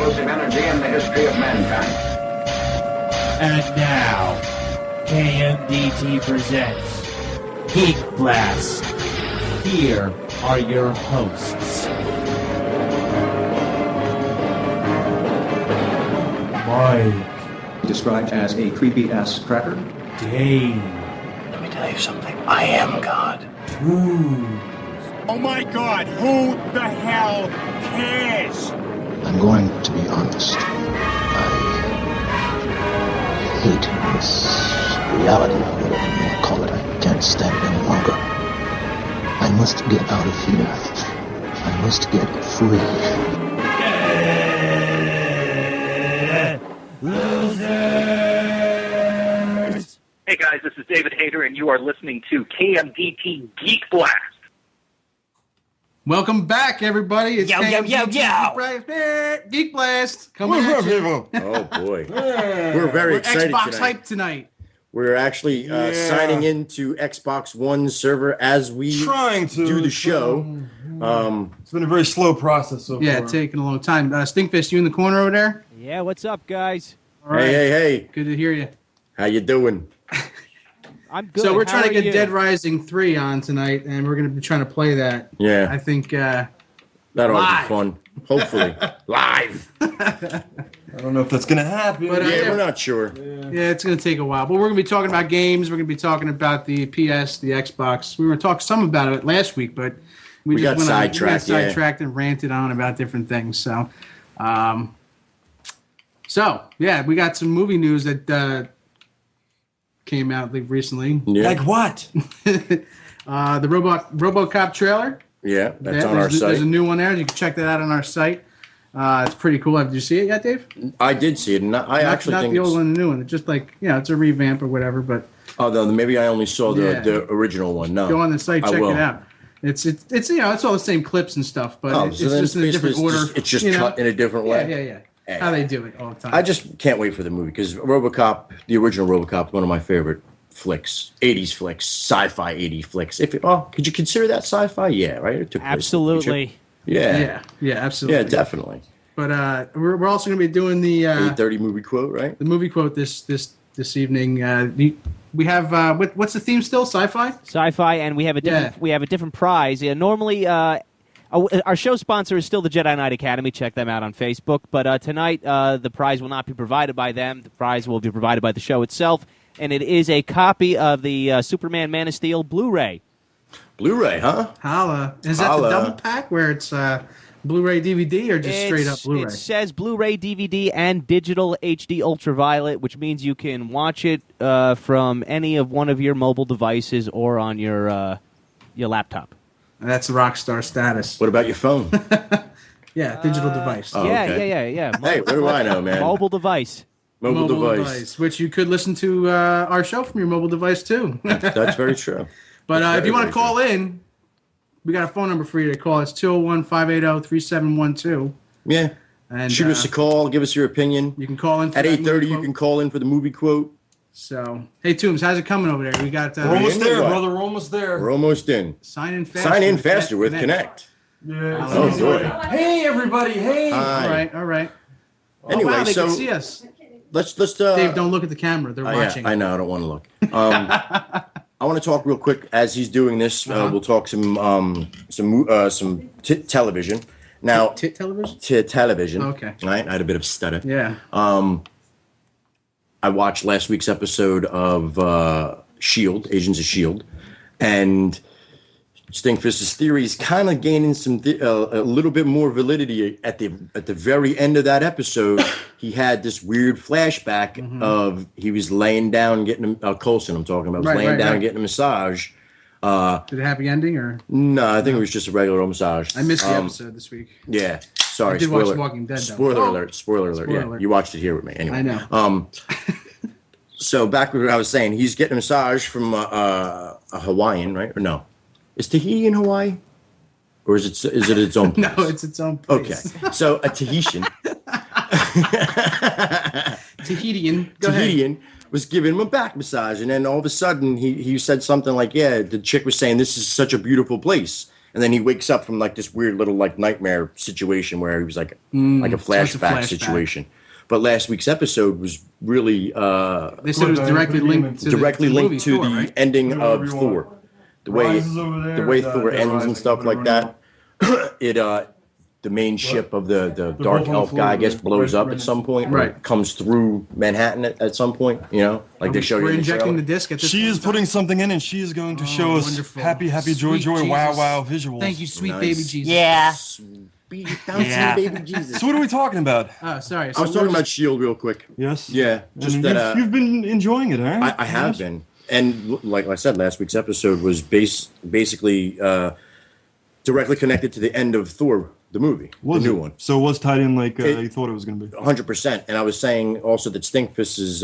explosive energy in the history of mankind. And now, Kmdt presents Geek Blast. Here are your hosts. Mike. Described as a creepy-ass cracker. Dave. Let me tell you something. I am God. Ooh. Oh my God, who the hell cares? I'm going to be honest. I hate this reality, whatever you want to call it. I can't stand it any longer. I must get out of here. I must get free. Losers! Hey guys, this is David Hayter, and you are listening to KMDT Geek Blast. Welcome back, everybody. It's Yo. Geek Blast coming at you. Oh boy, we're very excited Xbox tonight. hype tonight. We're actually signing into Xbox One server as we trying to do the show. It's been a very slow process so Yeah, far. taking a long time. Stinkfist, you in the corner over there? Yeah, what's up, guys? All right. Hey, Good to hear you. how you doing? I'm good. So we're How trying to are get you? Dead Rising 3 on tonight, and we're going to be trying to play that. Yeah, I think that ought to live. be fun. Hopefully, live. I don't know if that's gonna happen. But, Yeah, we're not sure. yeah, it's going to take a while. But we're going to be talking about games. We're going to be talking about the PS, the Xbox. We were talking some about it last week, but we got just sidetracked, yeah. and ranted on about different things. So, yeah, we got some movie news that came out recently. Yeah, Like what? The RoboCop trailer. yeah, that's Yeah, on our there's site. a new one there. You can check that out on our site. It's pretty cool. Did you see it yet, Dave? I did see it, and I actually not think the old it's, one, the new one. It's just like it's a revamp or whatever. But although maybe I only saw Yeah. the original one. No, go on the site, I check will. it out. It's it's all the same clips and stuff, but Oh, it's so then just in a different basically order. it's just you know? cut in a different way. Yeah. How they do it all the time. I just can't wait for the movie because RoboCop, the original RoboCop, one of my favorite flicks, 80s flicks, sci-fi 80s flicks. Could you consider that sci-fi? Yeah, right. It took place in the Absolutely. future. Yeah, yeah, absolutely. yeah, definitely. But we're also going to be doing the 8:30 movie quote, right? the movie quote this evening. We have what's the theme still? Sci-fi. Sci-fi, and we have a different prize. Yeah, normally, our show sponsor is still the Jedi Knight Academy. Check them out on Facebook. But tonight, the prize will not be provided by them. The prize will be provided by the show itself, and it is a copy of the Superman Man of Steel Blu-ray. Blu-ray, huh? Holla. Is that the double pack where it's Blu-ray DVD or just straight up Blu-ray? It says Blu-ray, DVD, and digital HD ultraviolet, which means you can watch it from any of one of your mobile devices or on your laptop. That's rock star status. What about your phone? Yeah, digital device. Oh, Yeah. Hey, what do I know, man? Mobile device. Mobile device. which you could listen to our show from your mobile device too. That's very true. But That's if you very, want to very call in, we got a phone number for you to call. It's 201-580-3712. Yeah. And Shoot us a call. Give us your opinion. You can call in for At that 8:30, movie you quote. can call in for the movie quote. So, hey, Toombs, how's it coming over there? We got We're almost in there, what? brother. We're almost there. We're almost in. sign in faster. Sign in faster with Connect. Yeah. Oh, boy. Hey, everybody. Hey. Hi. All right. Anyway, oh, wow, they so can see us. let's Dave, don't look at the camera. They're yeah, watching. I know. I don't want to look. I want to talk real quick as he's doing this. We'll talk some television. Now, Tit television? television. Okay. Right. I had a bit of stutter. Yeah. I watched last week's episode of Shield, Agents of Shield, and Stinkfist's theory is kind of gaining a little bit more validity at the very end of that episode. He had this weird flashback of he was laying down getting Coulson. I'm talking about was laying down getting a massage. Did it happy ending or? No, I think it was just a regular massage. I missed the episode this week. Yeah, sorry. I did spoiler, watch Walking Dead, though. Spoiler Oh. alert! Spoiler alert! Spoiler Yeah, alert. you watched it here with me. Anyway, I know. So back with what I was saying, he's getting a massage from a Hawaiian, right? Or no? Is Tahiti in Hawaii? Or is it its own place? No, it's its own place. Okay. So a Tahitian. Tahitian. Go ahead. Tahitian was giving him a back massage. And then all of a sudden he said something like, yeah, the chick was saying, this is such a beautiful place. and then he wakes up from like this weird little like nightmare situation where he was like a So it's a flashback situation. But last week's episode was really They said it was directly linked to directly the linked movie to Thor, the right? ending of Thor. The way Rises over there, the way the Thor ends Rises, and stuff like whatever. that. It the main ship of the dark both on the elf floor, guy, I guess, right? blows up Right. at some point. Right. Or comes through Manhattan at some point. You know, like they show you We're in the injecting trailer. the disc at this She point is in time? putting something in, and she is going to show us wonderful. happy, joy, Sweet joy, wow, Jesus. wow visuals. Thank you, sweet Nice. baby Jesus. Yeah. Sweet bouncing Yeah. baby Jesus. So what are we talking about? Oh, sorry. I was talking about Shield real quick. Yes. Yeah, just And that you've been enjoying it, huh? I have been, and like I said, last week's episode was basically directly connected to the end of Thor, the movie, Was the new it? one, So it was tied in like It- you thought it was going to be. 100%. And I was saying also that Stinkfist is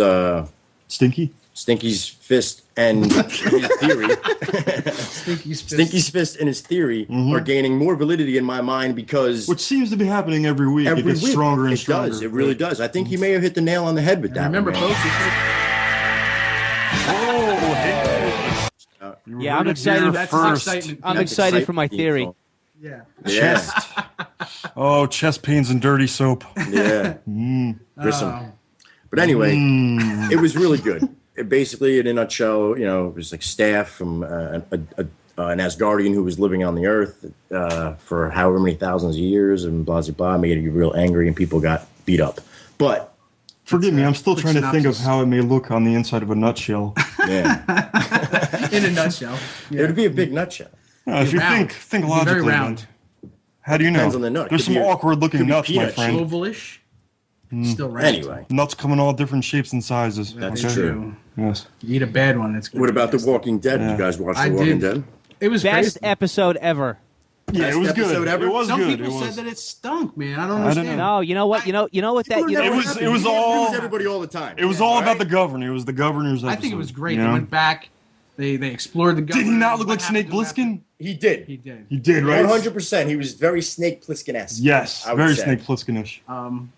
Stinky? Stinky's fist and his theory. Stinky's fist. Stinky's fist and his theory are gaining more validity in my mind because Which seems to be happening every week. It gets stronger and it stronger. does. It really does. I think he may have hit the nail on the head with that. Remember, one, man. folks, Oh, hey. You Yeah, I'm heard it excited. here That's first. excitement. I'm That's excited for my excitement, theory. so- yeah. Yeah, Oh, chest pains and dirty soap. yeah. Grissom. Oh. But anyway, it was really good. It basically, in a nutshell, you know, it was like staff from an Asgardian who was living on the Earth for however many thousands of years, and blah blah blah, made you real angry, and people got beat up. But Forgive me, I'm still quick trying to think of synopsis. how it may look on the inside of a nutshell. yeah, In a nutshell. it would be a big nutshell. If you round. think It'd be very logically, round. then. How do you know? Depends on the nut. There's Could some be a- awkward looking could be nuts, my peanut friend. Ovalish. Still round. Anyway, Nuts come in all different shapes and sizes. That's okay? true. Yes. You eat a bad one. It's what about The Walking Dead? Yeah. You guys watch I The Walking did. Dead? It was Best crazy. episode ever. Yeah, it was episode good. ever? It was Some good. people It said was. that it stunk, man. I don't I don't understand. know. No, you know what? You know what that. You know It what- was You can't all- abuse everybody all the time. It was all All about right? the governor. It was the governor's episode. I think it was great. you They know? went back. They explored the governor. Did he not look what like Snake happened to him Plissken? He did. He did. He did, right? 100%. He was very Snake Plissken-esque. Yes, I would very say. Snake Plissken-ish.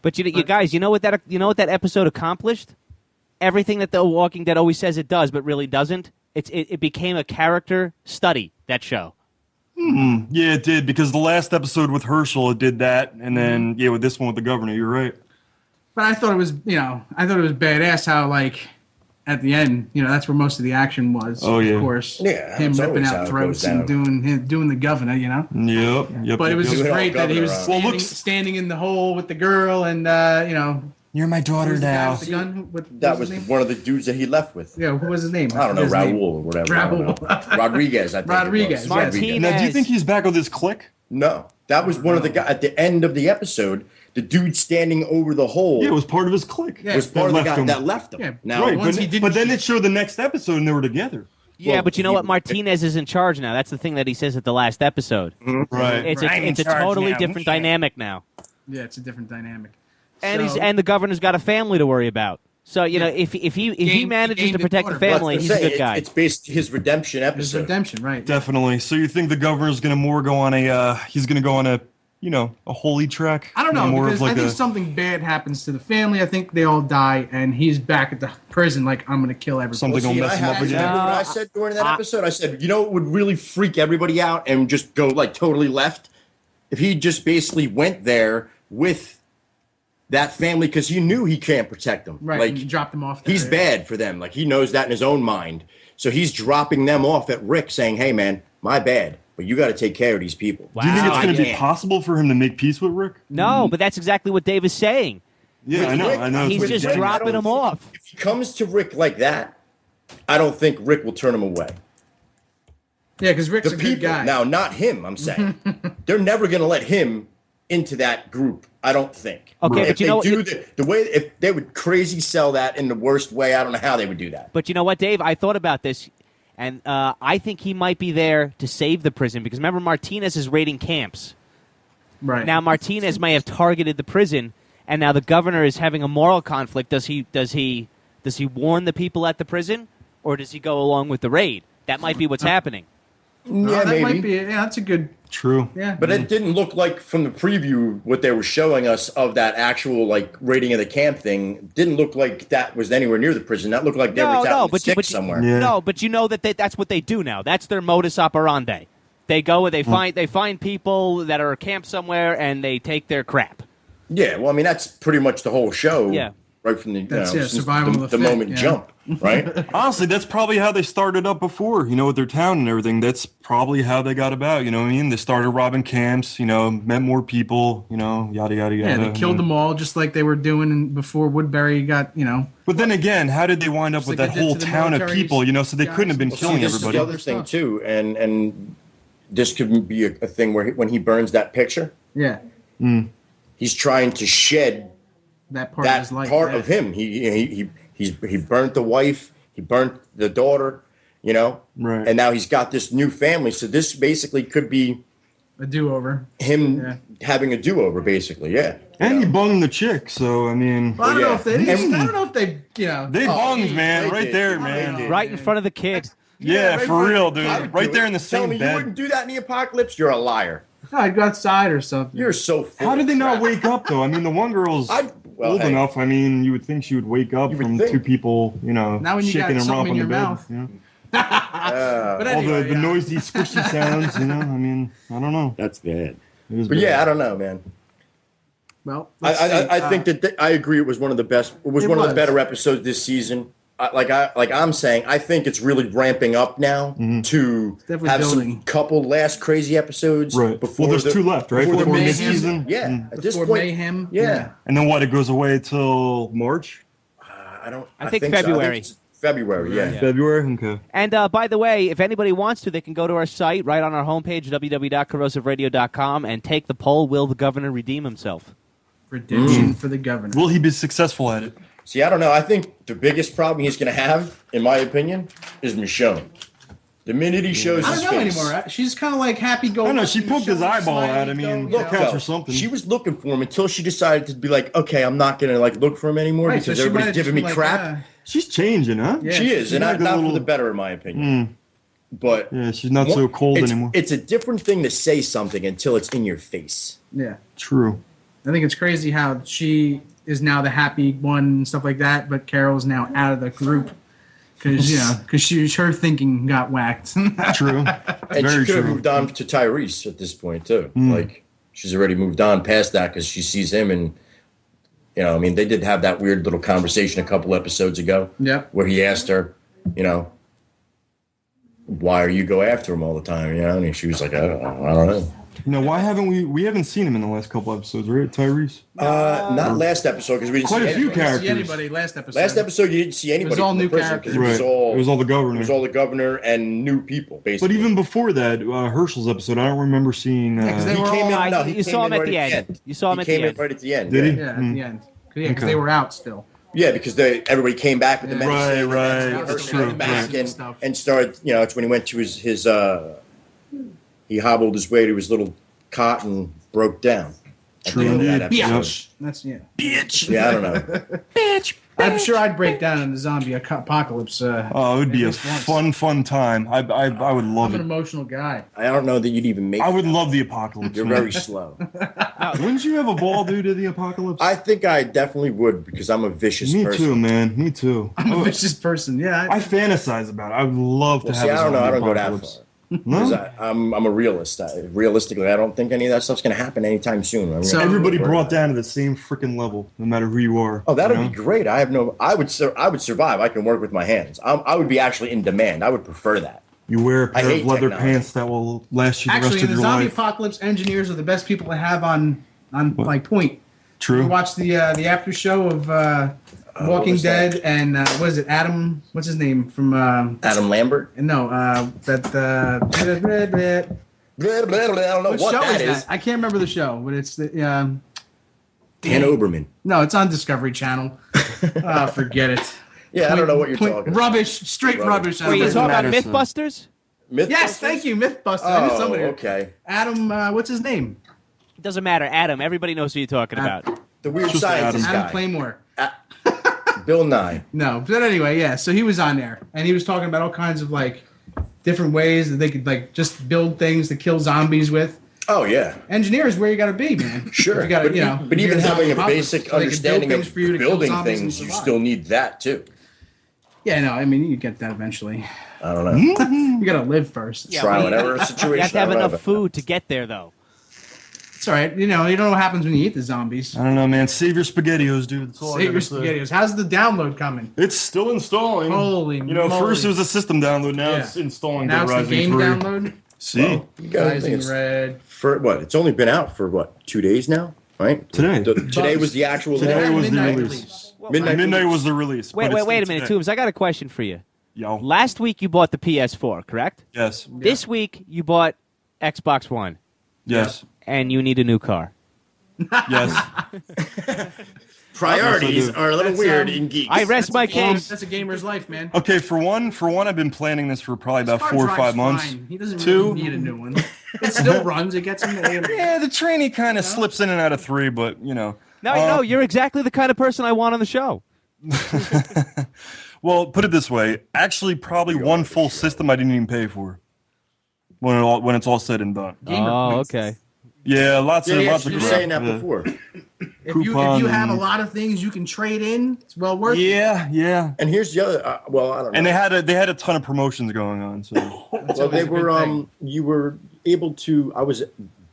But you guys, you know what that episode accomplished? Everything that The Walking Dead always says it does, but really doesn't. It became a character study. That show. Yeah, it did, because the last episode with Herschel, it did that, and then, yeah, with this one with the governor, you're right. But I thought it was, I thought it was badass how, like, at the end, that's where most of the action was. Oh, yeah. Of course. Yeah, Him that's ripping always how out it throats goes and down. doing the governor, Yep. But it was yep. just Do it all great that he was governor, standing, Well, looks- standing in the hole with the girl and, You're my who daughter was the guy now. with the gun? What That was was his name? one of the dudes that he left with. Yeah, who was his name? I don't know, His name. Raul or whatever. I don't Raul. know. Rodriguez, I think. Rodriguez, It was. yeah. Martinez. Now, do you think he's back with his clique? No, that was one of the guys at the end of the episode. The dude standing over the hole Yeah, it was part of his clique. Yeah. was part of the left guy him. that left him. Yeah. Now, Right, once but, he didn't but then shoot- it showed the next episode and they were together. Yeah, Well, but you know he- what? Martinez is in charge now. That's the thing that he says at the last episode. Right. It's I'm in a charge totally now. different dynamic now. Yeah, it's a different dynamic. And So- and the governor's got a family to worry about. So if he Gained- manages gained to his protect the daughter. Well, family, I'm he's a saying good guy. It's based his redemption His episode. redemption, right? Definitely. So you think the governor's going to more go on he's going to go on a holy track? I don't know, More because of like I think a, something bad happens to the family. I think they all die, and he's back at the prison like, I'm going to kill everybody. Something Well, see, will mess and him up again. remember what I said during that episode? I said, what would really freak everybody out and just go like totally left? If he just basically went there with that family because he knew he can't protect them. Right, Like and drop them off there, He's yeah. bad for them. Like he knows that in his own mind. So he's dropping them off at Rick saying, hey man, my bad, but you got to take care of these people. Wow. Do you think it's I going to be can't. possible for him to make peace with Rick? No, but that's exactly what Dave is saying. Yeah, I know. Rick, I know. He's with just Rick, I dropping don't them think- off. If he comes to Rick like that, I don't think Rick will turn him away. Yeah, because Rick's The a good people, guy. now not him, I'm saying. They're never going to let him into that group, I don't think. Okay, If but you they know what- do the way, if they would crazy sell that in the worst way, I don't know how they would do that. But you know what, Dave? I thought about this, and I think he might be there to save the prison because remember, Martinez is raiding camps. Right. Now Martinez may have targeted the prison, and now the governor is having a moral conflict. Does he warn the people at the prison, or does he go along with the raid? That might be what's happening. Oh, Yeah, that maybe. might be. Yeah, that's a good. True. Yeah. But it didn't look like from the preview what they were showing us of that actual like raiding of the camp thing. Didn't look like that was anywhere near the prison. That looked like they were out in the sticks somewhere. Yeah. No, but you know that that's what they do now. That's their modus operandi. They go and they find people that are camped somewhere and they take their crap. Yeah, well, I mean that's pretty much the whole show. Yeah. Right from the since survival of the the fit, moment jump, right? Honestly, that's probably how they started up before, with their town and everything. That's probably how they got about, you know what I mean? They started robbing camps, met more people, yada, yada, yada. Yeah, they killed them all just like they were doing before Woodbury got, But then again, how did they wind up with that whole town of people, so they couldn't have been killing this everybody? Is the other thing, too, and this could be a thing where when he burns that picture, he's trying to shed that part of his life. Part of him. He burnt the wife. He burnt the daughter. Right. And now he's got this new family. So this basically could be a do-over. Him having a do-over, basically. Yeah. And he bunged the chick. So I mean, well, I don't know if they. I don't know if they. They bunged, man, right there, man, right in front of the kid. Yeah, for real, dude. Right there in the same bed. You wouldn't do that in the apocalypse. You're a liar. No, I'd go outside or something. You're so. How did they not wake up though? I mean, the one girl's old enough. I mean, you would think she would wake up from two people, now when you shaking got and something romping in the your bed. mouth. But anyway, all the noisy, squishy sounds. I mean, I don't know. That's bad. But yeah, I don't know, man. Well, I think that I agree. It was one of the best. It was one of the better episodes this season. Like I'm saying, I think it's really ramping up now to have some couple last crazy episodes. Right. Before there's two left, right? Before mid-season. Yeah. At this before point, Mayhem. Yeah. And then what? It goes away till March. I think February. So. February, yeah. February, okay. And by the way, if anybody wants to, they can go to our site right on our homepage, www.corrosiveradio.com, and take the poll, will the governor redeem himself? Redemption for the governor. Will he be successful at it? See, I don't know. I think the biggest problem he's going to have, in my opinion, is Michonne. The minute he shows his face. I don't know anymore. She's kind of like happy-go-lucky. I know, she poked his eyeball out. I mean, look out for something. She was looking for him until she decided to be like, okay, I'm not going to look for him anymore because everybody's giving me crap. She's changing, huh? Yeah, she is, and not for the better, in my opinion. But yeah, she's not so cold anymore. It's a different thing to say something until it's in your face. Yeah. True. I think it's crazy how she is now the happy one and stuff like that, but Carol's now out of the group because her thinking got whacked. True. And she could have moved on to Tyrese at this point too. Like she's already moved on past that because she sees him and I mean they did have that weird little conversation a couple episodes ago. Yep. Where he asked her, why are you go after him all the time? And she was like, I don't know. Why haven't we haven't seen him in the last couple episodes, right, Tyrese? Not last episode because we didn't quite see a few characters. See anybody last episode. Last episode you didn't see anybody. It was all new characters. characters. It was all the governor. It was all the governor and new people, basically. But even before that, Herschel's episode, I don't remember seeing. You saw him at the end. You saw him at the end. He came in right at the end. Did he? Yeah, at the end. Yeah, because they were out still. Yeah, because everybody came back with the medicine. Right. That's true. And started, it's when he went to his he hobbled his way to his little cot and broke down. True. Bitch. That's Bitch. Yeah, I don't know. Bitch. I'm sure I'd break down in the zombie apocalypse. It would be a fun time. I would love I'm an it. emotional guy. I don't know that you'd even make I it. would love the apocalypse. You're very slow. Wouldn't you have a ball due to the apocalypse? I think I definitely would because I'm a vicious Me person. too, man. Me too. I'm a vicious person. Yeah. I fantasize about it. I would love to have See, a I don't know. I zombie don't go that apocalypse. far. No? I'm a realist. Realistically, I don't think any of that stuff's going to happen anytime soon. So everybody brought down to the same freaking level, no matter who you are. Oh, that'd be great. I would survive. I can work with my hands. I would be actually in demand. I would prefer that. You wear a pair of leather technology. pants that will last you the Actually, rest in of the your zombie life. apocalypse, engineers are the best people to have on like point. True. You watch the after show of Walking Dead and what is it? Adam? What's his name from? Adam Lambert? No, I don't know what what show that is is. that? I can't remember the show, but it's the. Dan Oberman. No, it's on Discovery Channel. Forget it. Yeah, I don't know what you're talking about. Rubbish, straight rubbish. Were you talking about Mythbusters? Yes, thank you, Mythbusters. I knew somebody. Okay. Adam, what's his name? It doesn't matter. Adam. Everybody knows who you're talking about. The weird scientist Adam guy. Claymore. Bill Nye. No, but anyway, yeah. So he was on there, and he was talking about all kinds of like different ways that they could like just build things to kill zombies with. Oh yeah. Engineers, where you got to be, man. Sure. You gotta, but even having a basic so they can build understanding things of for you to kill building zombies and things, you survive. still need that too. Yeah, no, I mean you get that eventually. I don't know. You gotta live first. Yeah, Try well, whatever situation. You have to have I enough have. food to get there, though. It's all right. You know what happens when you eat the zombies. I don't know, man. Save your SpaghettiOs, dude. That's all I Save your gotta say. SpaghettiOs. How's the download coming? It's still installing. Holy First moly. it was a system download. Now Yeah. it's installing. Now Dead it's the Rising game 3. download. See? Well, you gotta think Rising it's- Red. For what? It's only been out for what? 2 days now, right? Today. Today was the actual. Today launch. was the Midnight release. Midnight. Midnight was the release. Wait but it's a minute, today. Toombs. I got a question for you. Yo. Last week you bought the PS4, correct? Yes. This week you bought Xbox One, Yes. and you need a new car. Yes. Priorities Yes, I do. are a little That's, weird um, in geeks. I rest my case. That's a gamer's life, man. Okay, for one, I've been planning this for probably about Car 4 or drives 5 months. fine. He doesn't Two. really need a new one. It still runs. It gets him to Yeah, the tranny kind of slips in and out of 3, but No, you're exactly the kind of person I want on the show. Well, put it this way. Actually, probably one full system I didn't even pay for when it's all said and done. Oh, okay. Yeah, lots of you crap. were saying that Yeah. before. If you have a lot of things you can trade in, it's well worth it. Yeah. And here's the other. I don't know. And they had a ton of promotions going on. So Well, they were. You were able to.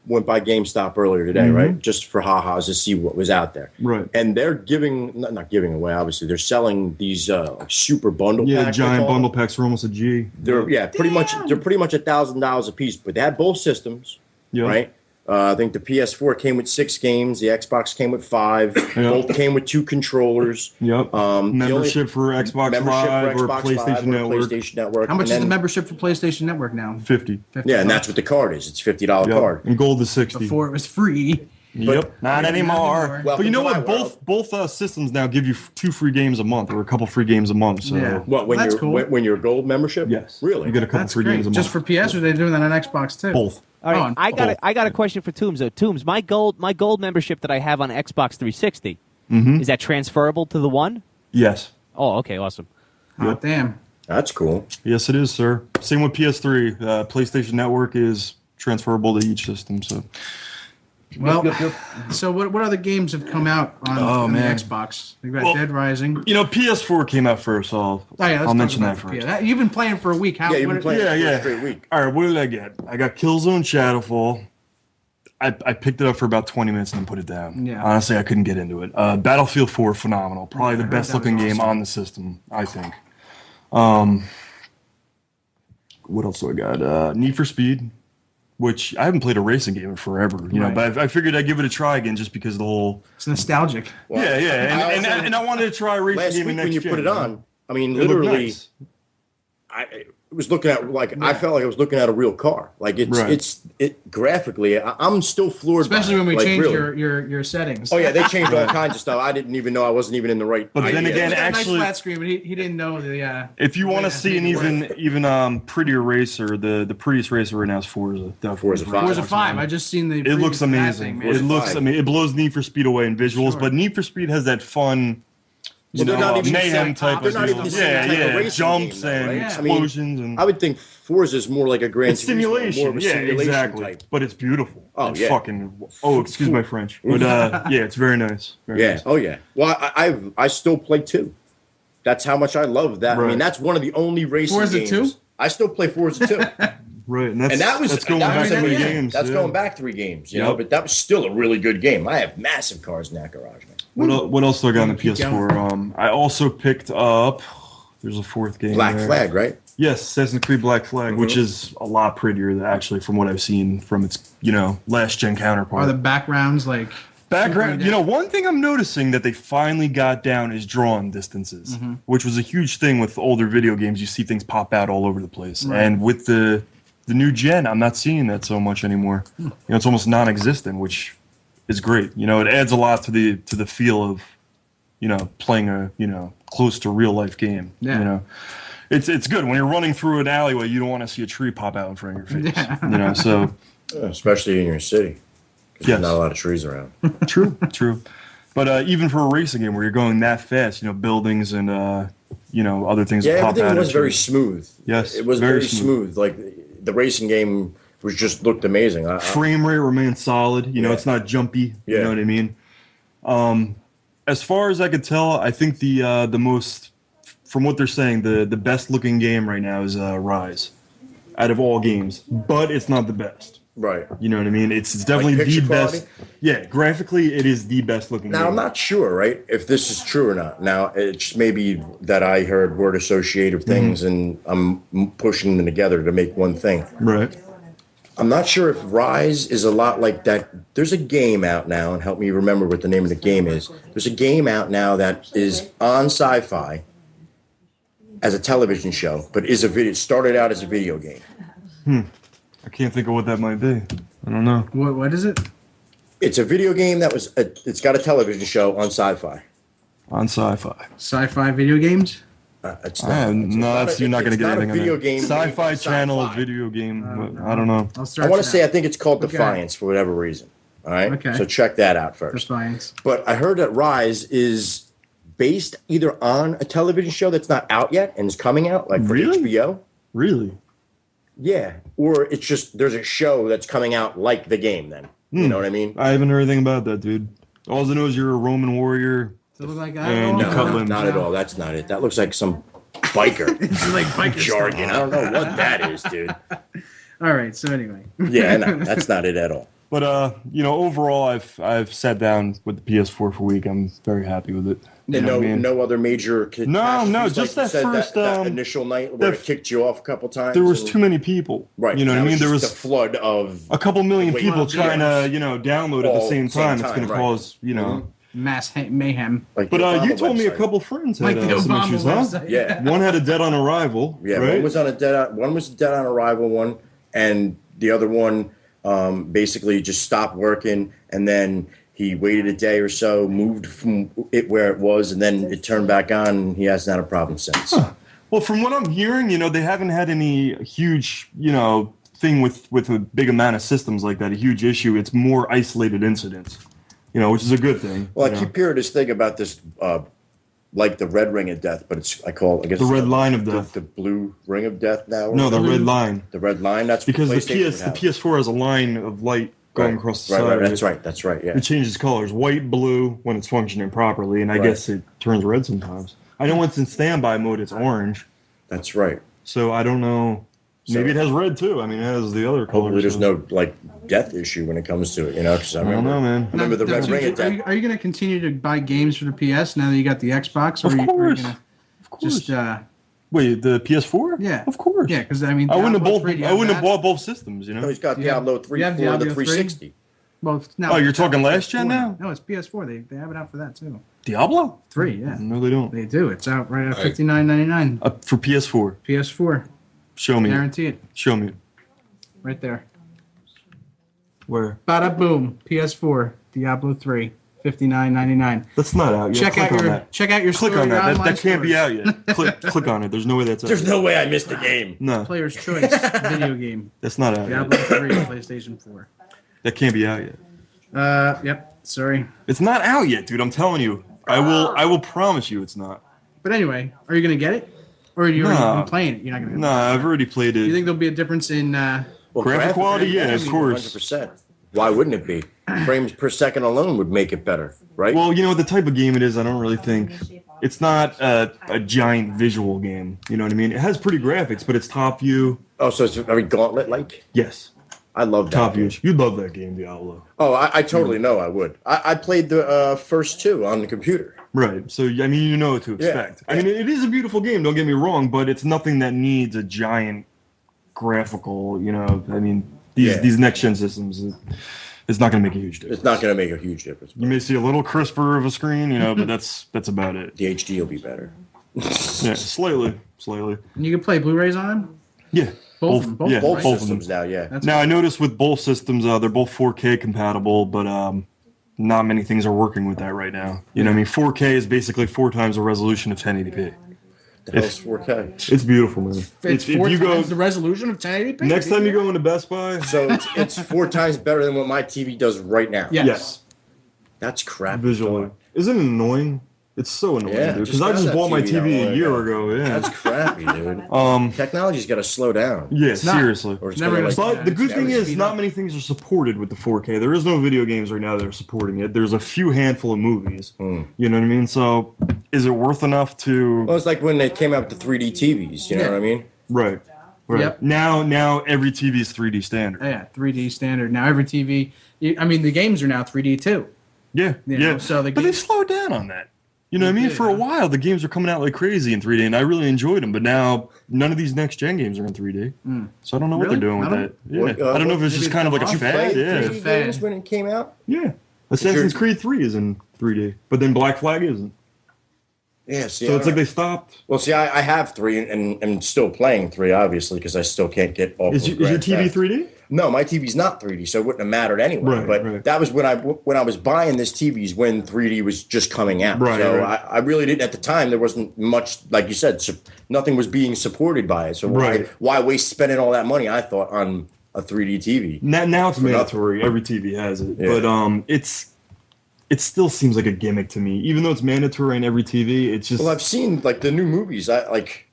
Went by GameStop earlier today, right? Just for ha-has to see what was out there. Right. And they're not giving away. Obviously, they're selling these super bundle packs. giant they call bundle them. packs for almost a G. They're pretty much. They're pretty much $1,000 a piece, but they had both systems, right? I think the PS4 came with 6 games. The Xbox came with 5. Both came with 2 controllers. Yep. Membership for Xbox Live or PlayStation Network. PlayStation Network. How much And is the then- membership for PlayStation Network now? 50. Yeah, and that's what the card is. It's $50 card. And gold is 60. Before it was free. Yep. Not anymore. Well, But you know for my what? world- Both systems now give you 2 free games a month or a couple free games a month. So Yeah. What when That's you're cool. when you're a gold membership? yes, Really? you get a couple That's free great. games a month. Just for PS, or are they doing that on Xbox too? both. All right, Oh, I got a question for Toombs though. Toombs, my gold membership that I have on Xbox 360 is that transferable to the one? Yes. Oh, okay, awesome. Oh, damn. That's cool. Yes, it is, sir. Same with PS3. PlayStation Network is transferable to each system. So Well, so what other games have come out on the man. Xbox? We've got Well, Dead Rising. you know, PS4 came out first. So I'll mention that first. You've been playing for a week. How? Yeah, you've been playing Yeah, for yeah. a straight week. All right, what did I get? I got Killzone Shadowfall. I picked it up for about 20 minutes and then put it down. Yeah. Honestly, I couldn't get into it. Battlefield 4, phenomenal. Probably the heard best that was looking game awesome. on the system, I think. What else do I got? Need for Speed, which I haven't played a racing game in forever, Right. but I figured I'd give it a try again just because of the whole. It's nostalgic. Well, Yeah, I also- and I wanted to try a racing Last game week in when next you gen. put it on, I mean, It looked literally, nice. I was looking at I felt like I was looking at a real car. Like Right. it graphically. I'm still floored. Especially by when we it. Like, changed really. your settings. Oh yeah, they changed all kinds of stuff. I didn't even know I wasn't even in the right. But then idea. again, It's got a actually- nice flat screen, but he didn't know the. If you want Yeah, to see an make it even prettier racer, the prettiest racer right now is Forza. Forza 5. Forza 5. I just seen the. It looks previews for that amazing. thing, It man. looks. 5. I mean, it blows Need for Speed away in visuals, Sure. but Need for Speed has that fun, Well, they're not even the mayhem same- type they're of not even the deal. same type of Yeah, racing jumps game, though, and right? I mean, explosions and I would think Forza is more like a Grand it's Turismo, more simulation. of a Yeah, simulation exactly. type. But it's beautiful. Oh, it's yeah. fucking. Oh, excuse my French, but yeah, it's very nice. Very Yeah. nice. Oh yeah. Well, I still play 2. That's how much I love that. I Right. mean, that's one of the only racing Forza games. 2? I still play Forza 2. Right, and And that's going back was- 3 yeah, games. That's yeah. going back 3 games, you know. Yep. But that was still a really good game. I have massive cars in that garage, man. What else do I got on the Keep PS4? I also picked up. There's a 4th game. Black there. Flag, right? Yes, Assassin's Creed Black Flag, which is a lot prettier actually from what I've seen from its last gen counterpart. Are the backgrounds like? Background, one thing I'm noticing that they finally got down is drawn distances, which was a huge thing with older video games. You see things pop out all over the place, and with the new gen, I'm not seeing that so much anymore. It's almost non-existent, which is great. It adds a lot to the feel of playing a close to real life game. Yeah. It's good when you're running through an alleyway. You don't want to see a tree pop out in front of your face. So Especially in your city. 'Cause Yes. There's not a lot of trees around. True. But even for a racing game where you're going that fast, buildings and other things Yeah, pop everything out was at very you. smooth. Yes, It was very very smooth. Like the racing game was just looked amazing. Frame rate remains solid. Yeah. It's not jumpy. You Yeah. know what I mean? As far as I could tell, I think the most from what they're saying, the best looking game right now is Rise, out of all games. But it's not the best. Right. You know what I mean? It's definitely Like the picture best. quality? Yeah, graphically, it is the best looking Now, game. I'm not sure, right, if this is true or not. Now, it's maybe that I heard word associative things and I'm pushing them together to make one thing. Right. I'm not sure if Rise is a lot like that. There's a game out now, and help me remember what the name of the game is. There's a game out now that is on Sci-Fi as a television show, but is a video. Started out as a video game. I can't think of what that might be. I don't know. What is it? It's a video game that was. It's got a television show on Sci-Fi. On Sci-Fi. Sci-fi video games? It's not. You're not going to get anything on video that. game. Sci-Fi It's Channel sci-fi. video game. I don't know. I'll I search want it to say out. I think it's called Okay. Defiance for whatever reason. All right. Okay. So check that out first. Defiance. But I heard that Rise is based either on a television show that's not out yet and is coming out, like for Really? HBO. Really? Yeah. Or it's just there's a show that's coming out like the game. Then you know what I mean? I haven't heard anything about that, dude. All I know is you're a Roman warrior. Does it look like And you cut limbs. Not at all. That's not it. That looks like some biker It's like biker jargon. I don't know what that is, dude. All right. So anyway. Yeah, no, that's not it at all. But overall, I've sat down with the PS4 for a week. I'm very happy with it. You And know what I mean? no other major No, catastrophes, just like you that said, first, that initial night where that it kicked you off a couple times. There was and- too many people. Right. You know what I that mean? There just was a flood of a couple million Wait, people well, trying to, download at the All same time. It's going to right. cause, you Mass mayhem. like But the Obama you told me a website. couple friends Like had the some Obama issues, huh? website. Yeah. One had a dead on arrival. Yeah, right? one was dead on arrival and the other one basically just stopped working, and then he waited a day or so, moved from it where it was, and then it turned back on, and he hasn't had a problem since. Well, from what I'm hearing, they haven't had any huge, thing with a big amount of systems like that, a huge issue. It's more isolated incidents, which is a good thing. Well, I keep hearing this thing about this, like the red ring of death, but I guess The red line of death. the blue ring of death now. No, the red line. The red line. That's Because what the PlayStation would have. PS4 has a line of light going Right. across the Right, side. right, that's right. Yeah. It changes colors, white, blue, when it's functioning properly, and I Right. guess it turns red sometimes. I know when it's in standby mode, it's orange. That's right. So I don't know. Maybe it has red too. I mean, it has the other colors. Hopefully, there's so- no death issue when it comes to it. Because I I don't remember. know, man. I remember the Now, red ring of death. Are you going to continue to buy games for the PS now that you got the Xbox? Or Of are you course. gonna Of course. just Wait, the PS4? Yeah. Of course. yeah, because I mean, I wouldn't have Diablo both. 3, do you I wouldn't have that? bought both systems. No, he's got Do you have- Diablo do 3 you have for the Diablo 3? 360. Well, no, Oh, you're talking last gen PS4 now? No, it's PS4. They have it out for that too. Diablo? 3, yeah. No, they don't. They do. It's out right at $59.99. For PS4. PS4. Show me. Guarantee it. Show me. Right there. Where? Bada boom. PS4. Diablo 3. $59.99. That's not out yet. Check out Click on your that. check out your Click store, on your that. online That can't be stores. out yet. Click on it. There's no way that's out. There's yet. no way I missed the game. No, Player's Choice video game. that's not out Diablo yet. 3. PlayStation 4. That can't be out yet. Yep. Sorry. It's not out yet, dude. I'm telling you. I will promise you it's not. But anyway, are you gonna get it, or are you already Nah. been playing it? You're not gonna. Nah, I've already played Do you it. think there'll be a difference in? Well, Graphic quality? Yeah, of course. 100%. Why wouldn't it be? Frames per second alone would make it better, right? Well, the type of game it is, I don't really think it's not a giant visual game. You know what I mean? It has pretty graphics, but it's top view. oh, so it's very gauntlet-like? Yes, I love that. top game. view. You'd love that game, Diablo. Oh, I totally know I would. I played the first two on the computer. Right. So I mean, you know what to expect. I mean, it is a beautiful game. Don't get me wrong, but it's nothing that needs a giant graphical. I mean, these next gen systems, it's not going to make a huge difference. It's not going to make a huge difference. You may see a little crisper of a screen, but that's about it. The HD will be better. Yeah, slightly. And you can play Blu-rays on them. Yeah. Both of them, both yeah, of them, Both right? systems now, yeah. That's Now I noticed with both systems, they're both 4K compatible, but not many things are working with that right now. You know what I mean? 4K is basically 4 times the resolution of 1080p. The hell's 4K? It's beautiful, man. It's if 4 you times go the resolution of 1080p. next time you go into Best Buy, So it's 4 times better than what my TV does right now. Yes. yes, That's crap. visually, isn't it annoying? It's so annoying, Yeah, dude. just Because I got just that bought my TV not TV long a year ago. ago. Yeah. That's crappy, dude. Technology's got to slow down. Yeah, not. seriously. Or it's Never gonna, gonna like, But the good Never thing is, speed not up. many things are supported with the 4K. There is no video games right now that are supporting it. There's a few handful of movies. You know what I mean? So is it worth enough to? Well, it's like when they came out with the 3D TVs. You know what I mean? Right. Right. Yep. Now every TV is 3D standard. Yeah, 3D standard. Now every TV. I mean, the games are now 3D too. Yeah. You Yeah. know, so the but they slowed down on that. You know what I mean? did, For a huh? while, the games were coming out like crazy in 3D, and I really enjoyed them. But now, none of these next-gen games are in 3D. So I don't know what Really? they're doing with None that. of Yeah. What, I don't know if it's maybe just kind of like a it's fad. Played Yeah. 3D Fad. games when it came out. Yeah. Assassin's Creed 3 is in 3D, but then Black Flag isn't. Yeah, see, So I it's don't like they stopped. Well, see, I have 3 and still playing 3, obviously, because I still can't get off. Is of your Grand TV Theft. 3D? No, my TV's not 3D, so it wouldn't have mattered anyway. Right, but right. that was when I was buying this TV's when 3D was just coming out. Right, so right. I really didn't at the time. There wasn't much, like you said, nothing was being supported by it. So Right. why waste spending all that money? I thought on a 3D TV. Now it's For nothing. mandatory. Every TV has it, Yeah. but it still seems like a gimmick to me. Even though it's mandatory on every TV, it's just Well, I've seen like the new movies. I like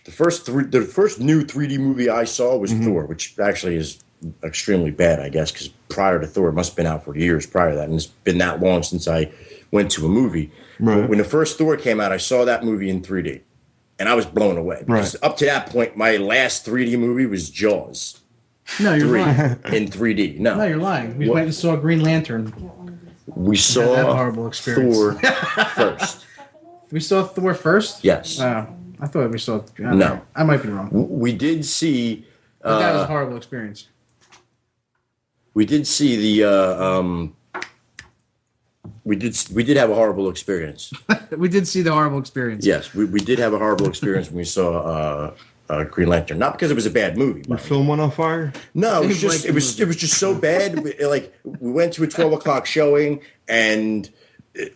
the first new 3D movie I saw was Mm-hmm. Thor, which actually is extremely bad, I guess, because prior to Thor, it must have been out for years prior to that, and it's been that long since I went to a movie. Right. When the first Thor came out, I saw that movie in 3D, and I was blown away. Because Right. up to that point, my last 3D movie was Jaws No, you're 3 lying. in 3D. No, you're lying. We What? went and saw Green Lantern. We saw that horrible experience. Thor first. We saw Thor first? Yes. I thought we saw. No. I might be wrong. We did see. But that was a horrible experience. We did see the. We did have a horrible experience. We did see the horrible experience. Yes, we did have a horrible experience when we saw Green Lantern. Not because it was a bad movie. your film went on fire. No, it was Seems just like it was just so bad. Like we went to a 12 o'clock showing, and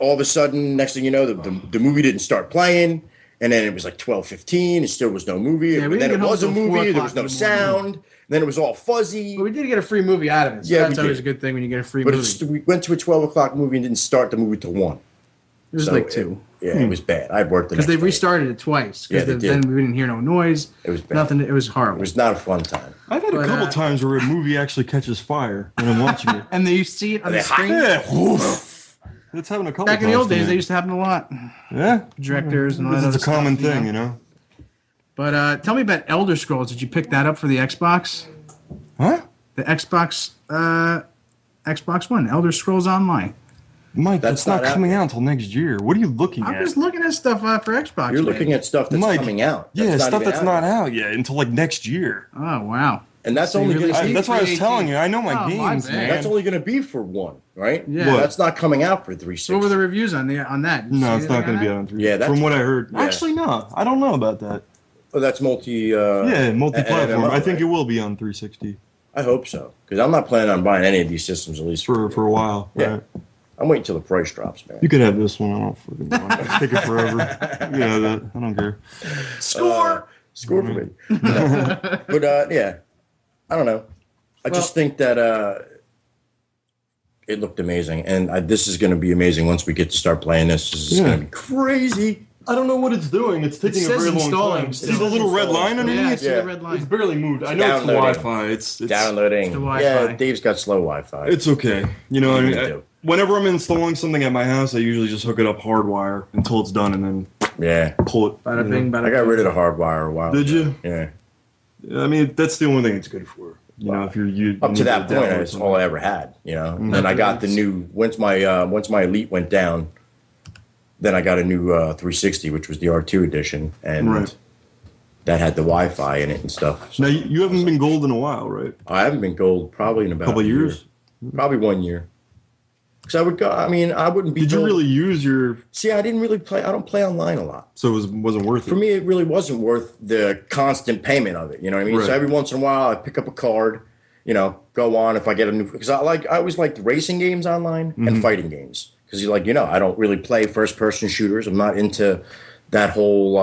all of a sudden, next thing you know, the movie didn't start playing, and then it was like 12:15. It still was no movie. Yeah, we And then didn't it get was a home till 4 movie. There o'clock was no in the morning. sound. Then it was all fuzzy. But we did get a free movie out of it. So Yeah, that's we always did. a good thing when you get a free But movie. we went to a 12 o'clock movie and didn't start the movie till 1. It was So like 2. It was bad. I worked the Because next they day. restarted it twice. Yeah, Because they then did. we didn't hear no noise. It was bad. Nothing. It was It horrible. was not a fun time. I've had a But, couple times where a movie actually catches fire when I'm watching it. And then you see it on the screen. Yeah, woof. That's happened a couple Back in the times old days, to they me. used to happen a lot. Yeah, Directors and all that it's other a common stuff, thing, you know. But tell me about Elder Scrolls. Did you pick that up for the Xbox? Huh? The Xbox One, Elder Scrolls Online. Mike, That's that's not not out coming out until next year. What are you looking I'm at? just looking at stuff for Xbox. You're man. looking at stuff that's Mike, coming out. Yeah, That's stuff even that's not out yet until like next year. Oh wow. And that's So you only really gonna see- That's why I was 318. telling you. I know my Oh, my games, bad. man. That's only going to be for 1, right? Yeah. What? That's not coming out for 360. So what were the reviews on that? Did you No, see it's not anything going to be on on 3. Yeah, that's- from what I heard. Yeah. Actually, no, I don't know about that. Oh, that's Yeah, multi-platform. MMO, I think right? it will be on 360 I hope so, because I'm not planning on buying any of these systems at least for a while. Yeah. Right? I'm waiting till the price drops, man. You could have this one. I don't fucking know. It's taking forever. You know that. I don't care. Score for me. But yeah, I don't know. I just think that it looked amazing, and this is going to be amazing once we get to start playing this. This is Yeah. going to be crazy. I don't know what it's doing. It's taking It a says very long installing time. still. See the little red line Yeah, underneath? I see Yeah. the red It's line. barely moved. I know it's the Downloading. Wi-Fi. It's Downloading. the Wi-Fi. Yeah, Dave's got slow Wi-Fi. It's okay. You know, You do. whenever I'm installing something at my house, I usually just hook it up hardwire until it's done, and then yeah. pull it. Bada you bing, know. bada I got boom. rid of the hardwire a while Did ago. you? Yeah. I mean, that's the only thing it's good for. You know, if you Up to that point, download that's something. all I ever had. You know, and then I got the new. Once my Elite went down, then I got a new 360, which was the R2 edition, and Right. that had the Wi-Fi in it and stuff. So Now you haven't been gold in a while, right? I haven't been gold probably in about Couple a year. years? Probably 1 year. Because I would go. I mean, I wouldn't be. Did you gold. really use your? See, I didn't really play. I don't play online a lot. So it wasn't worth it. For me, it really wasn't worth the constant payment of it. You know what I mean? Right. So every once in a while, I pick up a card. You know, go on if I get a new. Because I always liked racing games online Mm-hmm. and fighting games. Because I don't really play first person shooters. I'm not into that whole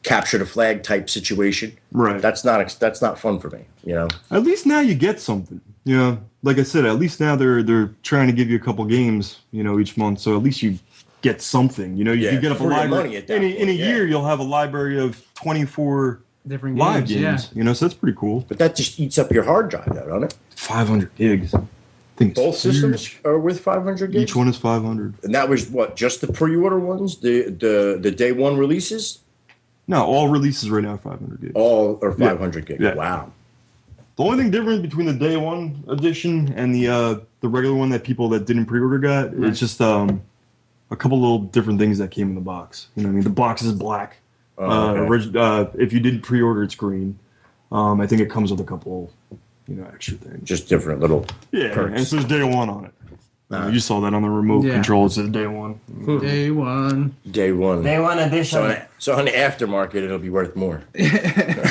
capture the flag type situation. Right. That's not fun for me. You know. At least now you get something. You know, like I said, at least now they're trying to give you a couple games, each month. So at least you get something. You know, you Yeah, can get up a for your library. money at that In a point, yeah. year, you'll have a library of 24 Different live games, games. So that's pretty cool. But that just eats up your hard drive, though, don't it? 500 gigs. think it's Both systems are with 500 gigs. Each one is 500. And that was what? Just the pre-order ones? The day one releases? No, all releases right now are 500 gigs. All are 500 gigs. Yeah. Wow. The only thing different between the day one edition and the regular one that people that didn't pre-order got, it's just a couple little different things that came in the box. You know what I mean? The box is black. If you didn't pre-order, it's green. I think it comes with a couple, extra things. Just different little Yeah, perks. and it says day one on it. You saw that on the remote control. It says day one. Day one. Day one. Day one edition. So on the aftermarket, it'll be worth more.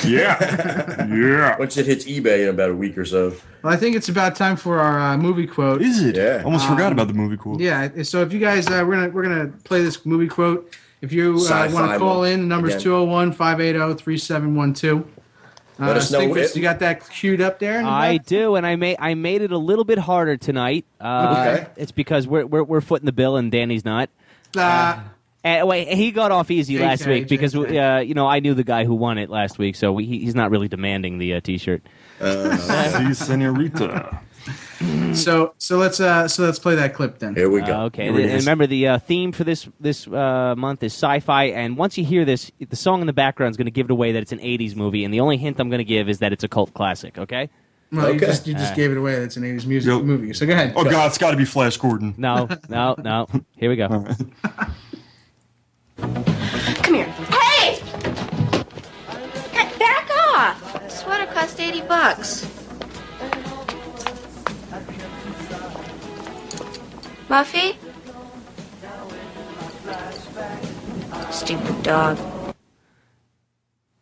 Yeah. Once it hits eBay in about a week or so. Well, I think it's about time for our movie quote. Is it? Yeah. Almost forgot about the movie quote. Yeah. So if you guys, we're gonna play this movie quote. If you want Sci-fi to call one. in, the number's Again. 201-580-3712. Let us know Stinkfist, you got that queued up there? In the I back? do, and I made it a little bit harder tonight. Okay. It's because we're footing the bill and Danny's not. And wait, he got off easy last week because I knew the guy who won it last week, so he's not really demanding the T-shirt. See, senorita. So let's play that clip then. Here we go. Okay, Here it and is. remember the theme for this month is sci-fi, and once you hear this, the song in the background is going to give it away that it's an '80s movie, and the only hint I'm going to give is that it's a cult classic. Okay? Well, Okay. you just gave it away. That's an 80s music Yep. movie. So go ahead. Oh, God, it's got to be Flash Gordon. No. Here we go. Come here. Hey! Back off! The sweater cost $80. Muffy? Stupid dog.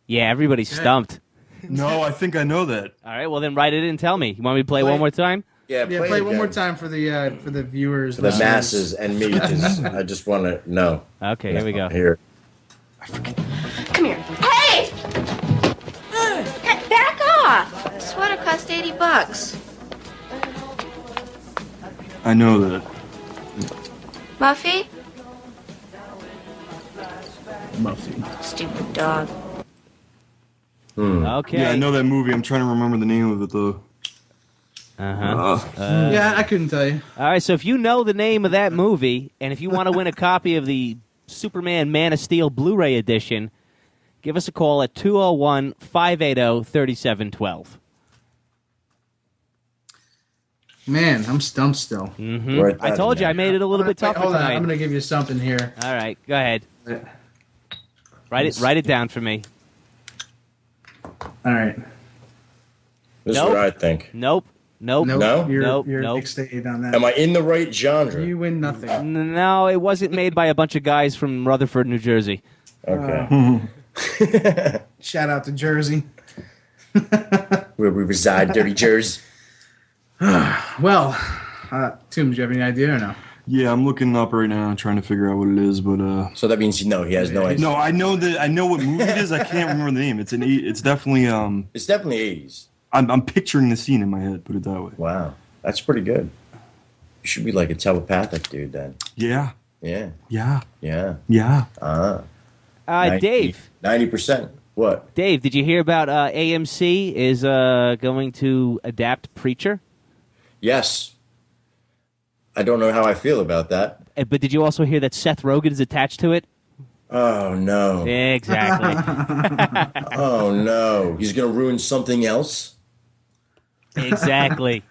Yeah, everybody's stumped. No, I think I know that. All right, well then write it in and tell me. You want me to play one more time? Yeah, Yeah, play play it one more again. time for the viewers. For the listeners. masses and me. I just want to know. Okay, here we go. Here. Come here. Hey! Back off! The sweater cost $80. I know that. Muffy? Muffy. Stupid dog. Okay. Yeah, I know that movie. I'm trying to remember the name of it, though. Yeah, I couldn't tell you. All right, so if you know the name of that movie, and if you want to win a copy of the Superman Man of Steel Blu-ray edition, give us a call at 201-580-3712. Man, I'm stumped still. Write I that told in you I there. made it a little bit tougher Hold on, tonight. I'm gonna give you something here. All right, go ahead. Write it down for me. All right. This Nope. is what I think. Nope. Nope. No? You're Nope. fixated on that. Am I in the right genre? You win nothing. No, it wasn't made by a bunch of guys from Rutherford, New Jersey. Okay. Shout out to Jersey. Where we reside, Dirty Jersey. Well, Tombs, do you have any idea or no? Yeah, I'm looking up right now, trying to figure out what it is, but So that means he has no idea. no, I know what movie it is. I can't remember the name. It's definitely It's definitely 80s. I'm picturing the scene in my head. Put it that way. Wow. That's pretty good. You should be like a telepathic dude then. Yeah, Yeah. yeah, Yeah. yeah. Dave, 90%. What? Dave, did you hear about AMC is going to adapt Preacher? Yes. I don't know how I feel about that. But did you also hear that Seth Rogen is attached to it? Oh, no. Exactly. Oh, no. He's going to ruin something else? Exactly.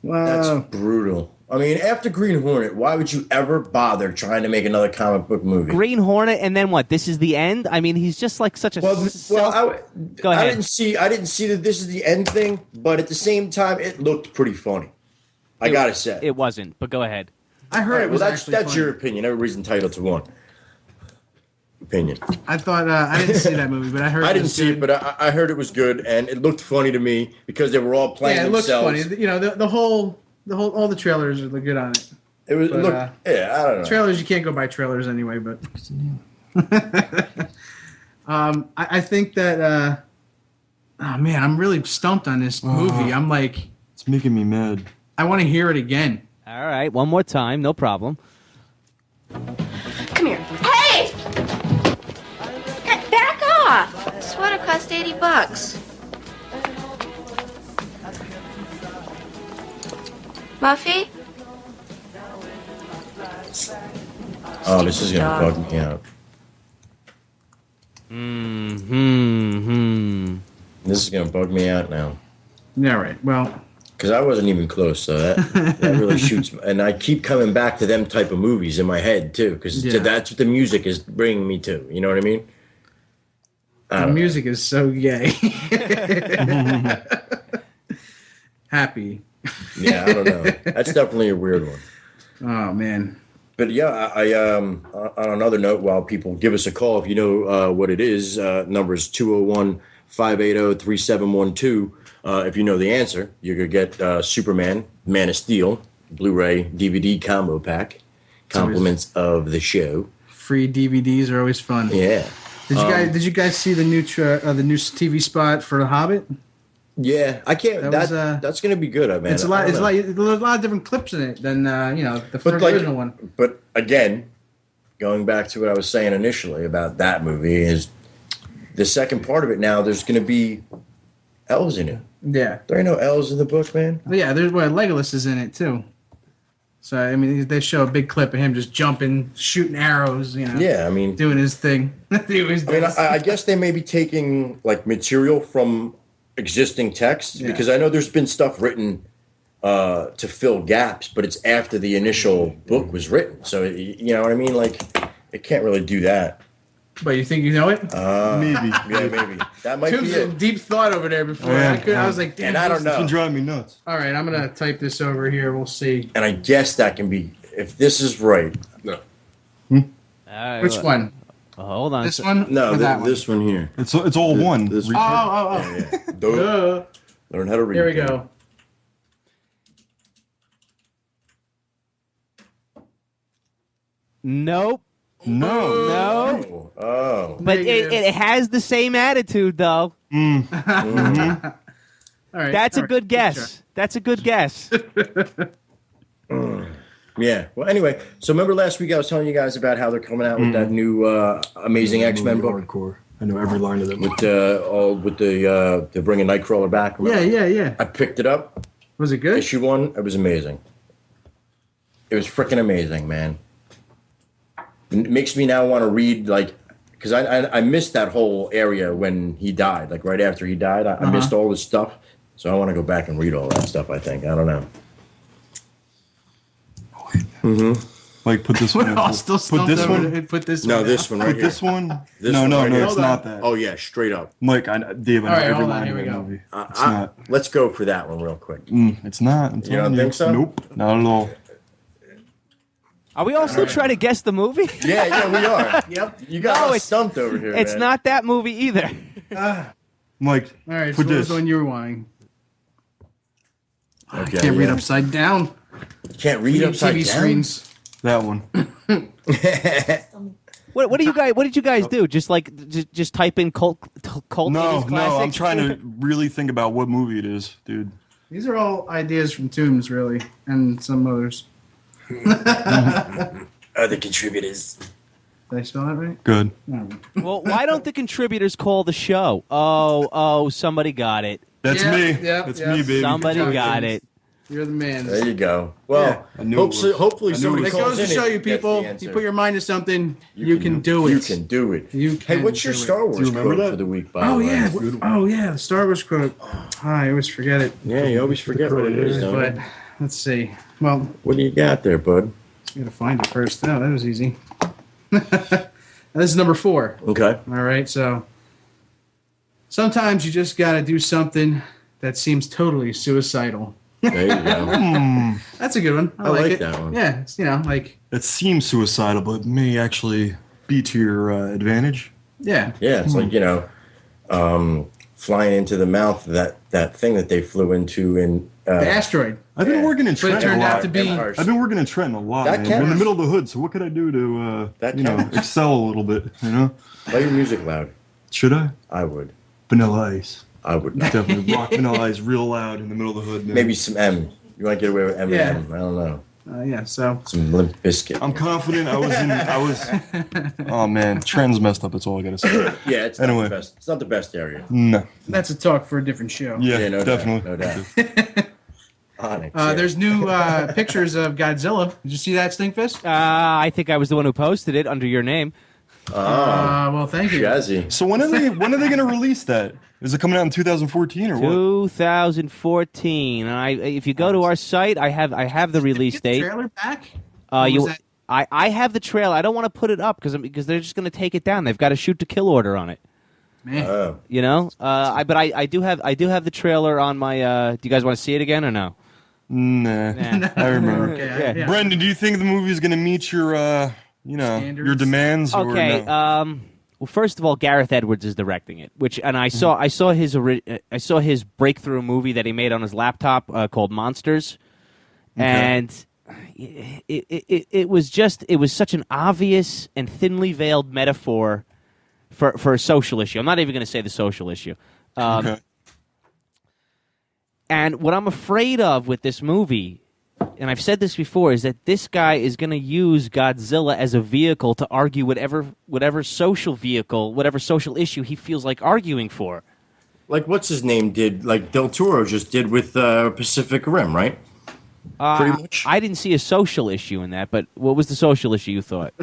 That's brutal. I mean, after Green Hornet, why would you ever bother trying to make another comic book movie? Green Hornet, and then what? This is the end? I mean, he's just like such a. Go ahead. I didn't see that this is the end thing, but at the same time, it looked pretty funny. I gotta say, It wasn't, but go ahead. I heard All right, it was well, that's funny. your opinion. Everybody's entitled to one opinion. I thought I didn't see that movie, but I heard. I it didn't was see good. it, but I heard it was good, and it looked funny to me because they were all playing Yeah, it looks themselves. funny. You know, the whole all the trailers look good on it. It was But, look, yeah, I don't know. Trailers, you can't go by trailers anyway, but I think that oh man, I'm really stumped on this movie. I'm like, It's making me mad. I want to hear it again. All right, one more time, no problem. Come here. Hey! Back off! The sweater cost $80. Muffy? Oh, this is gonna bug me out. This is gonna bug me out now. Yeah, right. Well, because I wasn't even close, so that really shoots. And I keep coming back to them type of movies in my head too, because that's what the music is bringing me to. You know what I mean? the music is so gay. Happy. Yeah, I don't know. That's definitely a weird one. Oh man. But yeah, I on another note, while people give us a call, if you know what it is, number is 201-580-3712. If you know the answer, you could get Superman, Man of Steel, Blu-ray DVD combo pack. Compliments of the show. Free DVDs are always fun. Yeah. Did you guys see the new TV spot for The Hobbit? Yeah, I can't. That's going to be good, man. It's a lot. There's a lot of different clips in it than the first original one. But again, going back to what I was saying initially about that movie is the second part of it. Now there's going to be elves in it. Yeah, there ain't no elves in the book, man. Yeah, there's Legolas is in it too. So I mean, they show a big clip of him just jumping, shooting arrows. Yeah, I mean, doing his thing. I guess they may be taking like material from existing texts because I know there's been stuff written to fill gaps, but it's after the initial book was written. So you know what I mean? Like, it can't really do that. But you think you know it? Maybe. Yeah, maybe. That might Tomb's be it. deep thought over there before. I was like, damn. And I don't know. It's been driving me nuts. All right, I'm going to type this over here. We'll see. And I guess that can be, if this is right. No. Which one? Hold on. This one? No, or that this one here. It's all one. This Oh. Duh. Learn how to read. Here we go. Nope. No. Oh. But it has the same attitude, though. Mm-hmm. All right. That's a good guess. That's a good guess. Yeah. Well, anyway, so remember last week I was telling you guys about how they're coming out with that new Amazing X-Men book? Hardcore. I know every line of them. With they're bringing Nightcrawler back. Remember? Yeah. I picked it up. Was it good? Issue 1. It was amazing. It was freaking amazing, man. It makes me now want to read, like, because I missed that whole area when he died, like right after he died. I missed all this stuff, so I want to go back and read all that stuff. I think I don't know. Like put this one. Put this one. Put this one right Put here. this one. This No, one right here. it's not that. Oh yeah, straight up. Mike, Dave, I know every hold on, line here of we that go. movie. It's not. Let's go for that one real quick. It's not. I'm You don't telling think so? Nope, not at all. Are we all still trying to guess the movie? Yeah, we are. Yep. You got No, us stumped over here. It's man. not that movie either. Mike, All right, so put what was this. the one you were wanting? Okay, I can't read yeah. upside down. You can't We read need upside TV down. screens. That one. What do you guys? What did you guys do? Just type in cult. No, 80s classics? I'm trying to really think about what movie it is, dude. These are all ideas from Tombs, really, and some others. Other contributors. Did I spell that right? Good. Well, why don't the contributors call the show? Oh, somebody got it. That's Yep, me. yep, That's yep. me, baby. Somebody got it. You're the man. There you go. Well, I knew it was. hopefully I knew somebody it It was. calls goes to in show and you, gets people. the answer. You put your mind to something, you can do it. You can do it. You Hey, can what's your do it. Star Wars Do you remember quote that? for the week? By Oh the way? yeah, the Star Wars quote. I always forget it. Yeah, you always forget what it is, don't But you? let's see. Well, What do you got there, bud? I gotta find it first. Oh, that was easy. This is number 4. Okay. All right, so sometimes you just gotta do something that seems totally suicidal. There you go. That's a good one. I like it. that one. Yeah, it's, like It seems suicidal, but may actually be to your advantage. yeah. Yeah, it's like, flying into the mouth of that thing that they flew into in The asteroid. I've been working in But it Trenton turned a lot. out to be I've been working in Trenton a lot. That Man. I'm in the counts. middle of the hood, so what could I do to, That counts. excel a little bit? play your music loud. Should I? I would. Vanilla Ice. I would. Definitely rock Vanilla Ice real loud in the middle of the hood. Man. Maybe some M. You might get away with M Yeah. and M. I don't know. yeah, so Some Limp Biscuit. I'm confident. Oh man, Trent's messed up. That's all I gotta say. Yeah, it's Anyway. not the best. It's not the best area. No. that's a talk for a different show. Yeah, no definitely. doubt. No doubt. Onyx. Yeah. There's new pictures of Godzilla. Did you see that, Stinkfist? I think I was the one who posted it under your name. Well, thank you. Jazzy. So when are they going to release that? Is it coming out in 2014 or what? 2014. And if you go to our site, I have the release date. Trailer back? I have the trailer. I don't want to put it up because they're just going to take it down. They've got a shoot to kill order on it. Man. You know, but I do have the trailer on my. Do you guys want to see it again or no? Nah, I remember. Okay, yeah. Brendan, do you think the movie is going to meet your, Standards? your demands? Okay. Or no? Well, first of all, Gareth Edwards is directing it, I saw his breakthrough movie that he made on his laptop called Monsters, and it was such an obvious and thinly veiled metaphor for a social issue. I'm not even going to say the social issue. Okay. And what I'm afraid of with this movie, and I've said this before, is that this guy is going to use Godzilla as a vehicle to argue whatever social issue he feels like arguing for. Like what's his name did, like Del Toro just did with Pacific Rim, right? Pretty much. I didn't see a social issue in that, but what was the social issue you thought?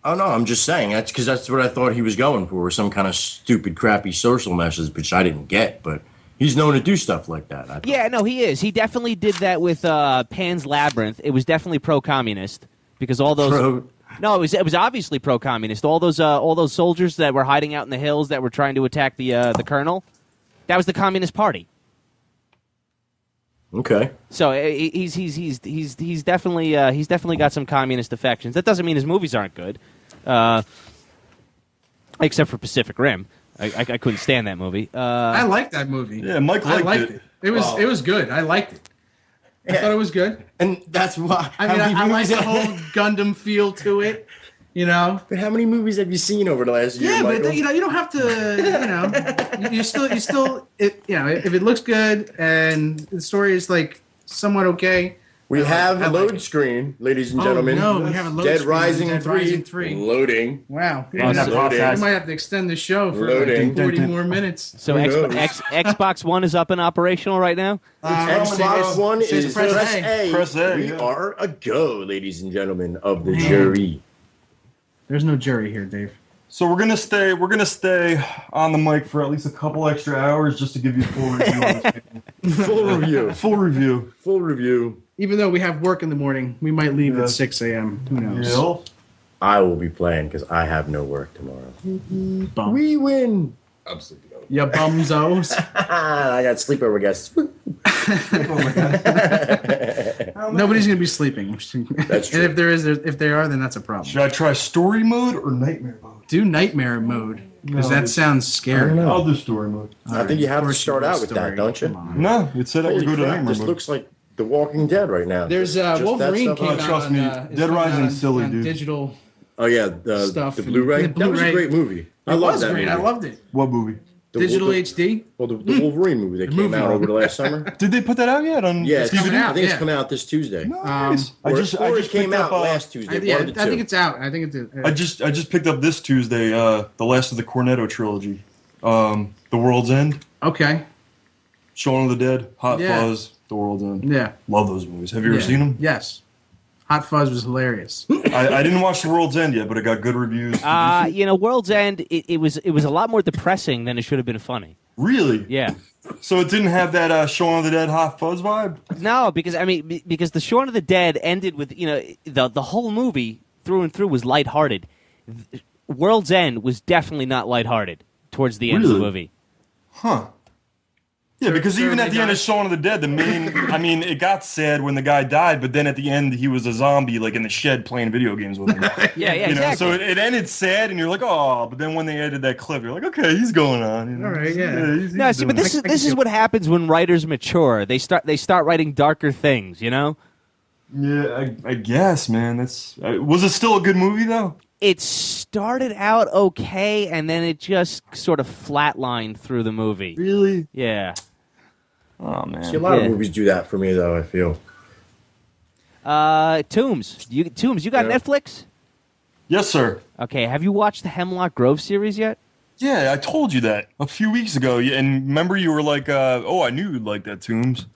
Oh no, I'm just saying that's because that's what I thought he was going for, some kind of stupid, crappy social message, which I didn't get, but. He's known to do stuff like that. Yeah, no, he is. He definitely did that with Pan's Labyrinth. It was definitely pro-communist because all those. No, it was obviously pro-communist. All those soldiers that were hiding out in the hills that were trying to attack the colonel, that was the Communist Party. Okay. So he's definitely got some communist affections. That doesn't mean his movies aren't good, except for Pacific Rim. I couldn't stand that movie. I liked that movie. Yeah, Mike liked it. It was good. I liked it. I thought it was good. And that's why. I mean, I like the whole Gundam feel to it. You know. But how many movies have you seen over the last year? Yeah, Michael? but you don't have to. You still. If it looks good and the story is like somewhat okay. We have a load screen, ladies and gentlemen. No, we have a load Dead screen. Rising Dead 3. Rising 3. Loading. Wow. We Loading. might have to extend the show for Loading. like 40 more minutes. So Xbox One is up and operational right now? Xbox One is press A. Press A, We yeah. are a go, ladies and gentlemen of the jury. There's no jury here, Dave. So we're gonna stay on the mic for at least a couple extra hours just to give you a full review on this game. Full review. Full review. Full review. Even though we have work in the morning, we might leave at 6 a.m. Who knows? Yeah. I will be playing because I have no work tomorrow. Bum. We win. I'm sleeping over. Ya bumzos. I got sleepover guests. Nobody's gonna be sleeping. That's true. And if they are, then that's a problem. Should I try story mode or nightmare mode? Do nightmare mode because No, that sounds scary. I'll do story mode. I think you have to course start you out do with that, story. don't you? Come on. No, it said I Holy could go to crap, nightmare this mode. looks like The Walking Dead right now. There's Just that Wolverine stuff. came out trust on, me, it's Dead coming Rising out is silly, on dude. digital Oh yeah, the stuff. Blu-ray. and That was a Blu-ray. great movie. I It love was that great. movie. I loved it. What movie? The- Digital the- HD. Well, the Wolverine movie that came movie. out over the last summer. Did they put that out yet on Yeah, it's DVD? coming out. I think yeah. it's coming out this Tuesday. Nice. I Or just it picked came up, out last Tuesday. One of the I two. think it's out. I think it's. I just picked up this Tuesday the last of the Cornetto trilogy, The World's End, Okay. Shaun of the Dead, Hot Yeah. Fuzz, The World's End. Yeah. Love those movies. Have you ever Yeah. seen them? Yes. Hot Fuzz was hilarious. I didn't watch The World's End yet, but it got good reviews. World's End. It was a lot more depressing than it should have been funny. Really? Yeah. So it didn't have that Shaun of the Dead, Hot Fuzz vibe? No, because the Shaun of the Dead ended with the whole movie through and through was lighthearted. World's End was definitely not lighthearted towards the end of the Really? movie. Huh. Yeah, because even at the end of Shaun of the Dead, it got sad when the guy died, but then at the end he was a zombie, like in the shed playing video games with him. Yeah, You know, exactly. so it ended sad, and you're like, oh, but then when they added that clip, you're like, okay, he's going on. You know? All right, yeah. he's No, see, doing but it. this is what happens when writers mature. They start writing darker things. You know. Yeah, I guess, man. That's was it still a good movie though? It started out okay, and then it just sort of flatlined through the movie. Really? Yeah. Oh man. See, a lot Yeah. of movies do that for me, though. I feel. Tombs. You got Yeah. Netflix? Yes, sir. Okay. Have you watched the Hemlock Grove series yet? Yeah, I told you that a few weeks ago. And remember, you were like, "Oh, I knew you'd like that, Tombs."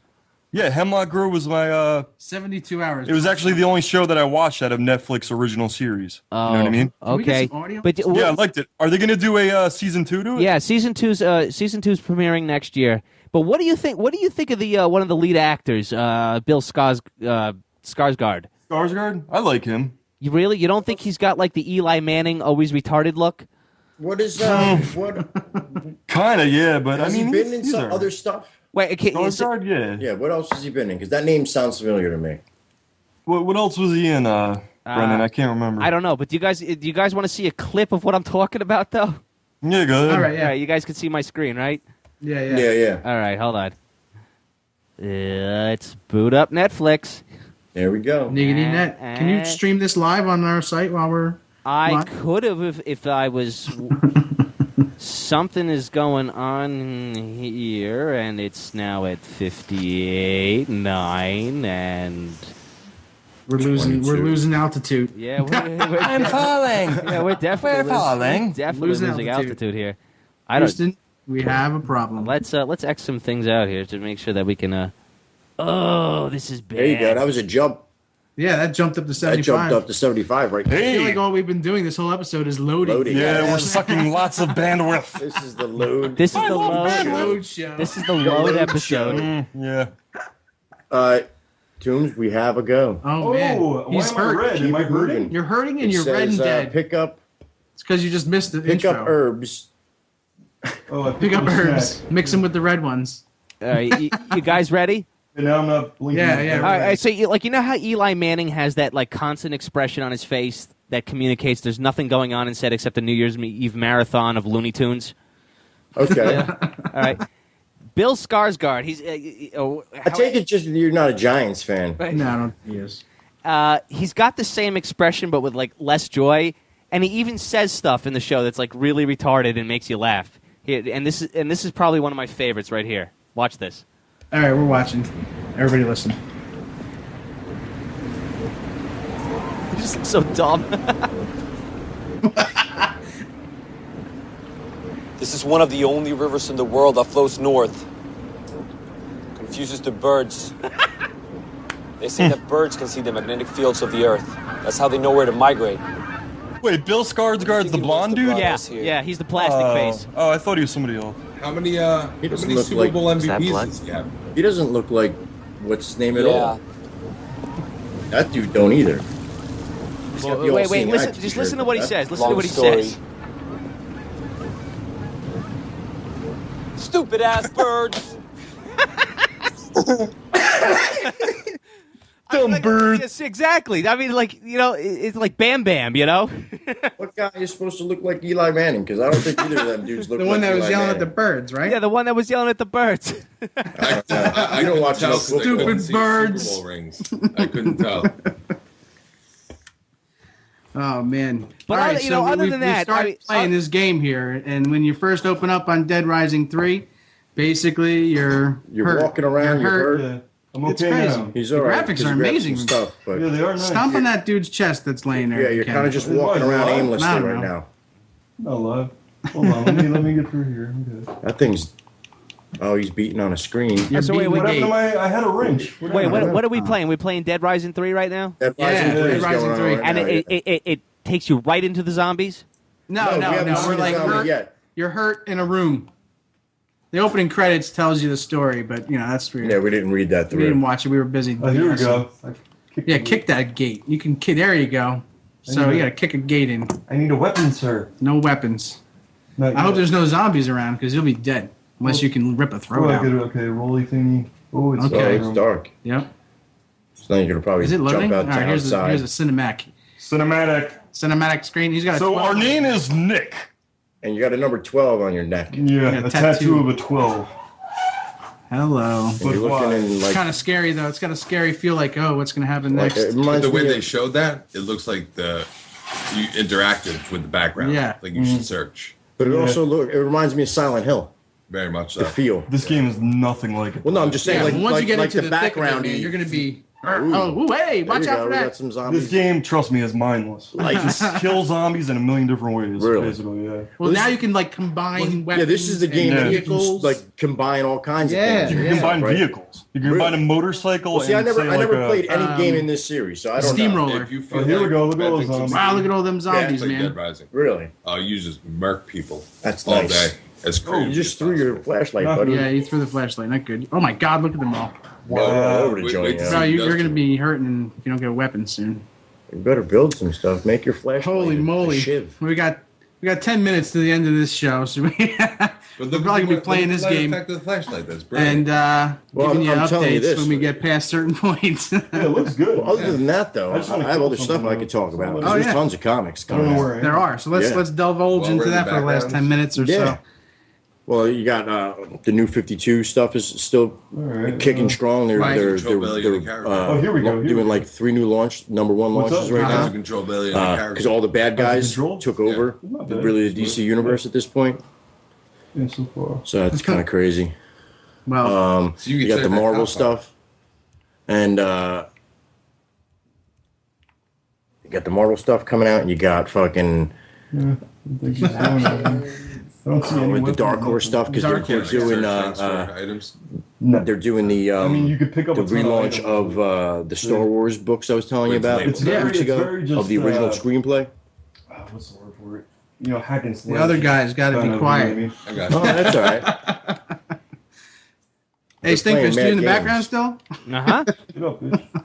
Yeah, Hemlock Grove was my. 72 hours. It was actually the only show that I watched out of Netflix original series. You know what I mean? Can we get Okay. some audio? But Yeah, I liked it. Are they going to do a season 2 to it? yeah, season two's premiering next year. But what do you think? What do you think of the one of the lead actors, Bill Skarsgård? Skarsgård? I like him. You don't think he's got like the Eli Manning always retarded look? What is what? Kind of, yeah, but Has I mean, he been in he's some alright. other stuff? Wait, okay, Skarsgård, yeah. Yeah. What else has he been in? Because that name sounds familiar to me. What else was he in, Brendan? I can't remember. I don't know, but do you guys want to see a clip of what I'm talking about though? Yeah, go ahead. All right, yeah. All right, you guys can see my screen, right? Yeah, yeah. Yeah, yeah. All right, hold on. Let's boot up Netflix. There we go. Niggity net. Can you stream this live on our site while we're I live? could have if I was. Something is going on here, and it's now at 58.9, and We're losing altitude. yeah, we're I'm falling. yeah, we're definitely falling. losing Losing altitude here. I don't. Houston, we have a problem. Let's X some things out here to make sure that we can. Oh, this is bad. There you go. That was a jump. Yeah, that jumped up to That 75. jumped up to 75 right there. I feel Hey. like all we've been doing this whole episode is loading. Loading. Yeah, we're sucking lots of bandwidth. This is the load. This is the load. Load show. This is the load episode. Yeah. Toombs, we have a go. Oh, man. He's hurt. Am I hurting? You're hurting and It you're red and says, dead. Pick up It's because you just missed the pick intro. up herbs. Oh, Pick up herbs. Mix them with the red ones. All right, you guys ready? And now I'm not blinking. Yeah, yeah. All right, so you know how Eli Manning has that like constant expression on his face that communicates there's nothing going on in set except a New Year's Eve marathon of Looney Tunes. Okay. All right, Bill Skarsgård. He's. I take it just you're not a Giants fan. No, I don't. He is. He's got the same expression but with like less joy, and he even says stuff in the show that's like really retarded and makes you laugh. And this is probably one of my favorites right here. Watch this. All right, we're watching. Everybody listen. You just look so dumb. This is one of the only rivers in the world that flows north. Confuses the birds. They say that birds can see the magnetic fields of the earth. That's how they know where to migrate. Wait, Bill Skarsgård's the blonde dude? Yeah, he's the plastic face. Oh, I thought he was somebody else. How many doesn't look Super like- Bowl Is that MVPs blood? does he have? He doesn't look like what's his name at Yeah. all. That dude don't either. He's got the Wait, all-seeing listen. eye Just t-shirt, listen to but what he that- says. Listen to Long what he story. says. Stupid ass birds! Dumb bird. Yes, exactly. I mean, like it's like Bam Bam. You know. What guy is supposed to look like Eli Manning? Because I don't think either of them dudes look The like one that was Eli yelling Manning. at the birds, right? Yeah, the one that was yelling at the birds. I You don't couldn't watch tell no 'cause I football. couldn't Stupid see birds. Super Bowl rings. I couldn't tell. Oh man! But All other- right, you know, other we than that, started I mean, playing this game here, and when you first open up on Dead Rising 3, basically you're hurt. walking around, you're hurt. Yeah. I'm It's okay crazy. now. He's The all right. graphics because are you grabbed amazing. some stuff, but Yeah, they are nice. Stomp on that dude's chest that's laying there. yeah, if you you're can. kind of just It walking was around live. aimlessly I don't right know. now. Oh, love. Hold on, let me get through here. Okay. That thing's. Oh, he's beating on a screen. You're So wait, beating wait, the What happened gate. to my? I had a wrench. Wait, what are we playing? We're playing Dead Rising 3 right now, That Yeah, Rising 3 Dead is Rising going on 3. right and now, yeah. it takes you right into the zombies. No, we haven't no. seen We're the like zombie hurt. yet. You're hurt in a room. The opening credits tells you the story, but that's weird. Yeah, we didn't read that We didn't through. watch it. We were busy. Oh, here we go. Yeah, kick that gate. You can kick. There you go. So you gotta kick a gate in. I need a weapon, sir. No weapons. Not I hope yet. there's no zombies around because you'll be dead unless you can rip a Oh, throat I out. get it. Okay, rolly thingy. Oh, it's Okay. Oh, it's dark. Yep. So now you're gonna probably Is it loading? jump All out to right, here's outside. a cinematic Cinematic. screen. He's got a So 12. our name is Nick. And you got a number 12 on your neck. And Yeah, Yeah, a tattoo. tattoo of a 12. Hello. you're looking in It's like, kind of scary though. It's got a scary feel like, oh, what's gonna happen like next? it reminds The way me they of, showed that, it looks like you interactive with the background. Yeah. Like you should search. but it Yeah. also it reminds me of Silent Hill. Very much so. The feel. This game is nothing like it. Well, no, I'm just saying, Yeah, like, once like, you get like into the the thick of it, background, man, you're gonna be Oh, ooh, hey, watch out for We got that. some zombies. This game, trust me, is mindless. Like- You can kill zombies in a million different ways. Really? Basically, yeah. Well, now you can like combine weapons. Yeah, this is the game and that you can vehicles. like combine all kinds Yeah, of things. You can yeah. combine Right. vehicles. You can combine a motorcycle. Well, see, I and never say, like, played any um, game in this series, so I don't know. Steamroller. If you feel Oh, here we like go. Look at all bad those things zombies. Wow, look at all them Yeah, zombies, play man. Dead Rising. Really? You just murk people That's all nice. day. It's Oh, crazy. you just threw your flashlight, No. buddy. Yeah, you threw the flashlight. Not good. Oh my God, look at them all. Wow. All over the Wait, joint, wait to yeah. see Bro, what you're does going to to be hurting if you don't get a weapon soon. You better build some stuff. Make your flashlight. Holy a moly! shiv. We got 10 minutes to the end of this show, so we're probably gonna be playing this game Effect of the flashlight. That's brilliant. and Well, giving you I'm telling you updates this. when we get past certain points. Yeah, it looks good. Well, other than that, though, I just wanna I have kill other stuff something I could talk about. else. There's yeah. tons of comics I don't coming know out. where I am. There are, so let's Yeah. divulge Well, into we're in that the for the last background. 10 minutes or Yeah. so. Well, you got the new 52 stuff is still Alright, kicking strong. They're Right. Control Billy and the character. Oh, here we go, here doing we go. like 3 new number 1 What's launches up? right How's now. the control Billy and the character? Because all the bad How's the guys control? took over Not bad. really the DC universe at this point. Yeah, so far. So that's kind of crazy. Well, So you You can got check the that Marvel out. stuff, and you got the Marvel stuff coming out, and you got fucking I don't see any with the weapons. Dark Horse stuff because Dark they're Horse. doing Search for items. No. they're doing the I mean, you could pick up the a ton of relaunch items. of the Star Wars books I was telling you It's about labeled. It's very- weeks it's ago very just, of the original screenplay. What's the word for it? You know, hack and slash. the other guy's got to Kind be of, quiet. you know I got Oh, you. that's all right. Hey, playing Stinkfish, Mad you in the Games. background still? Uh huh. what I mean? Get up, bitch.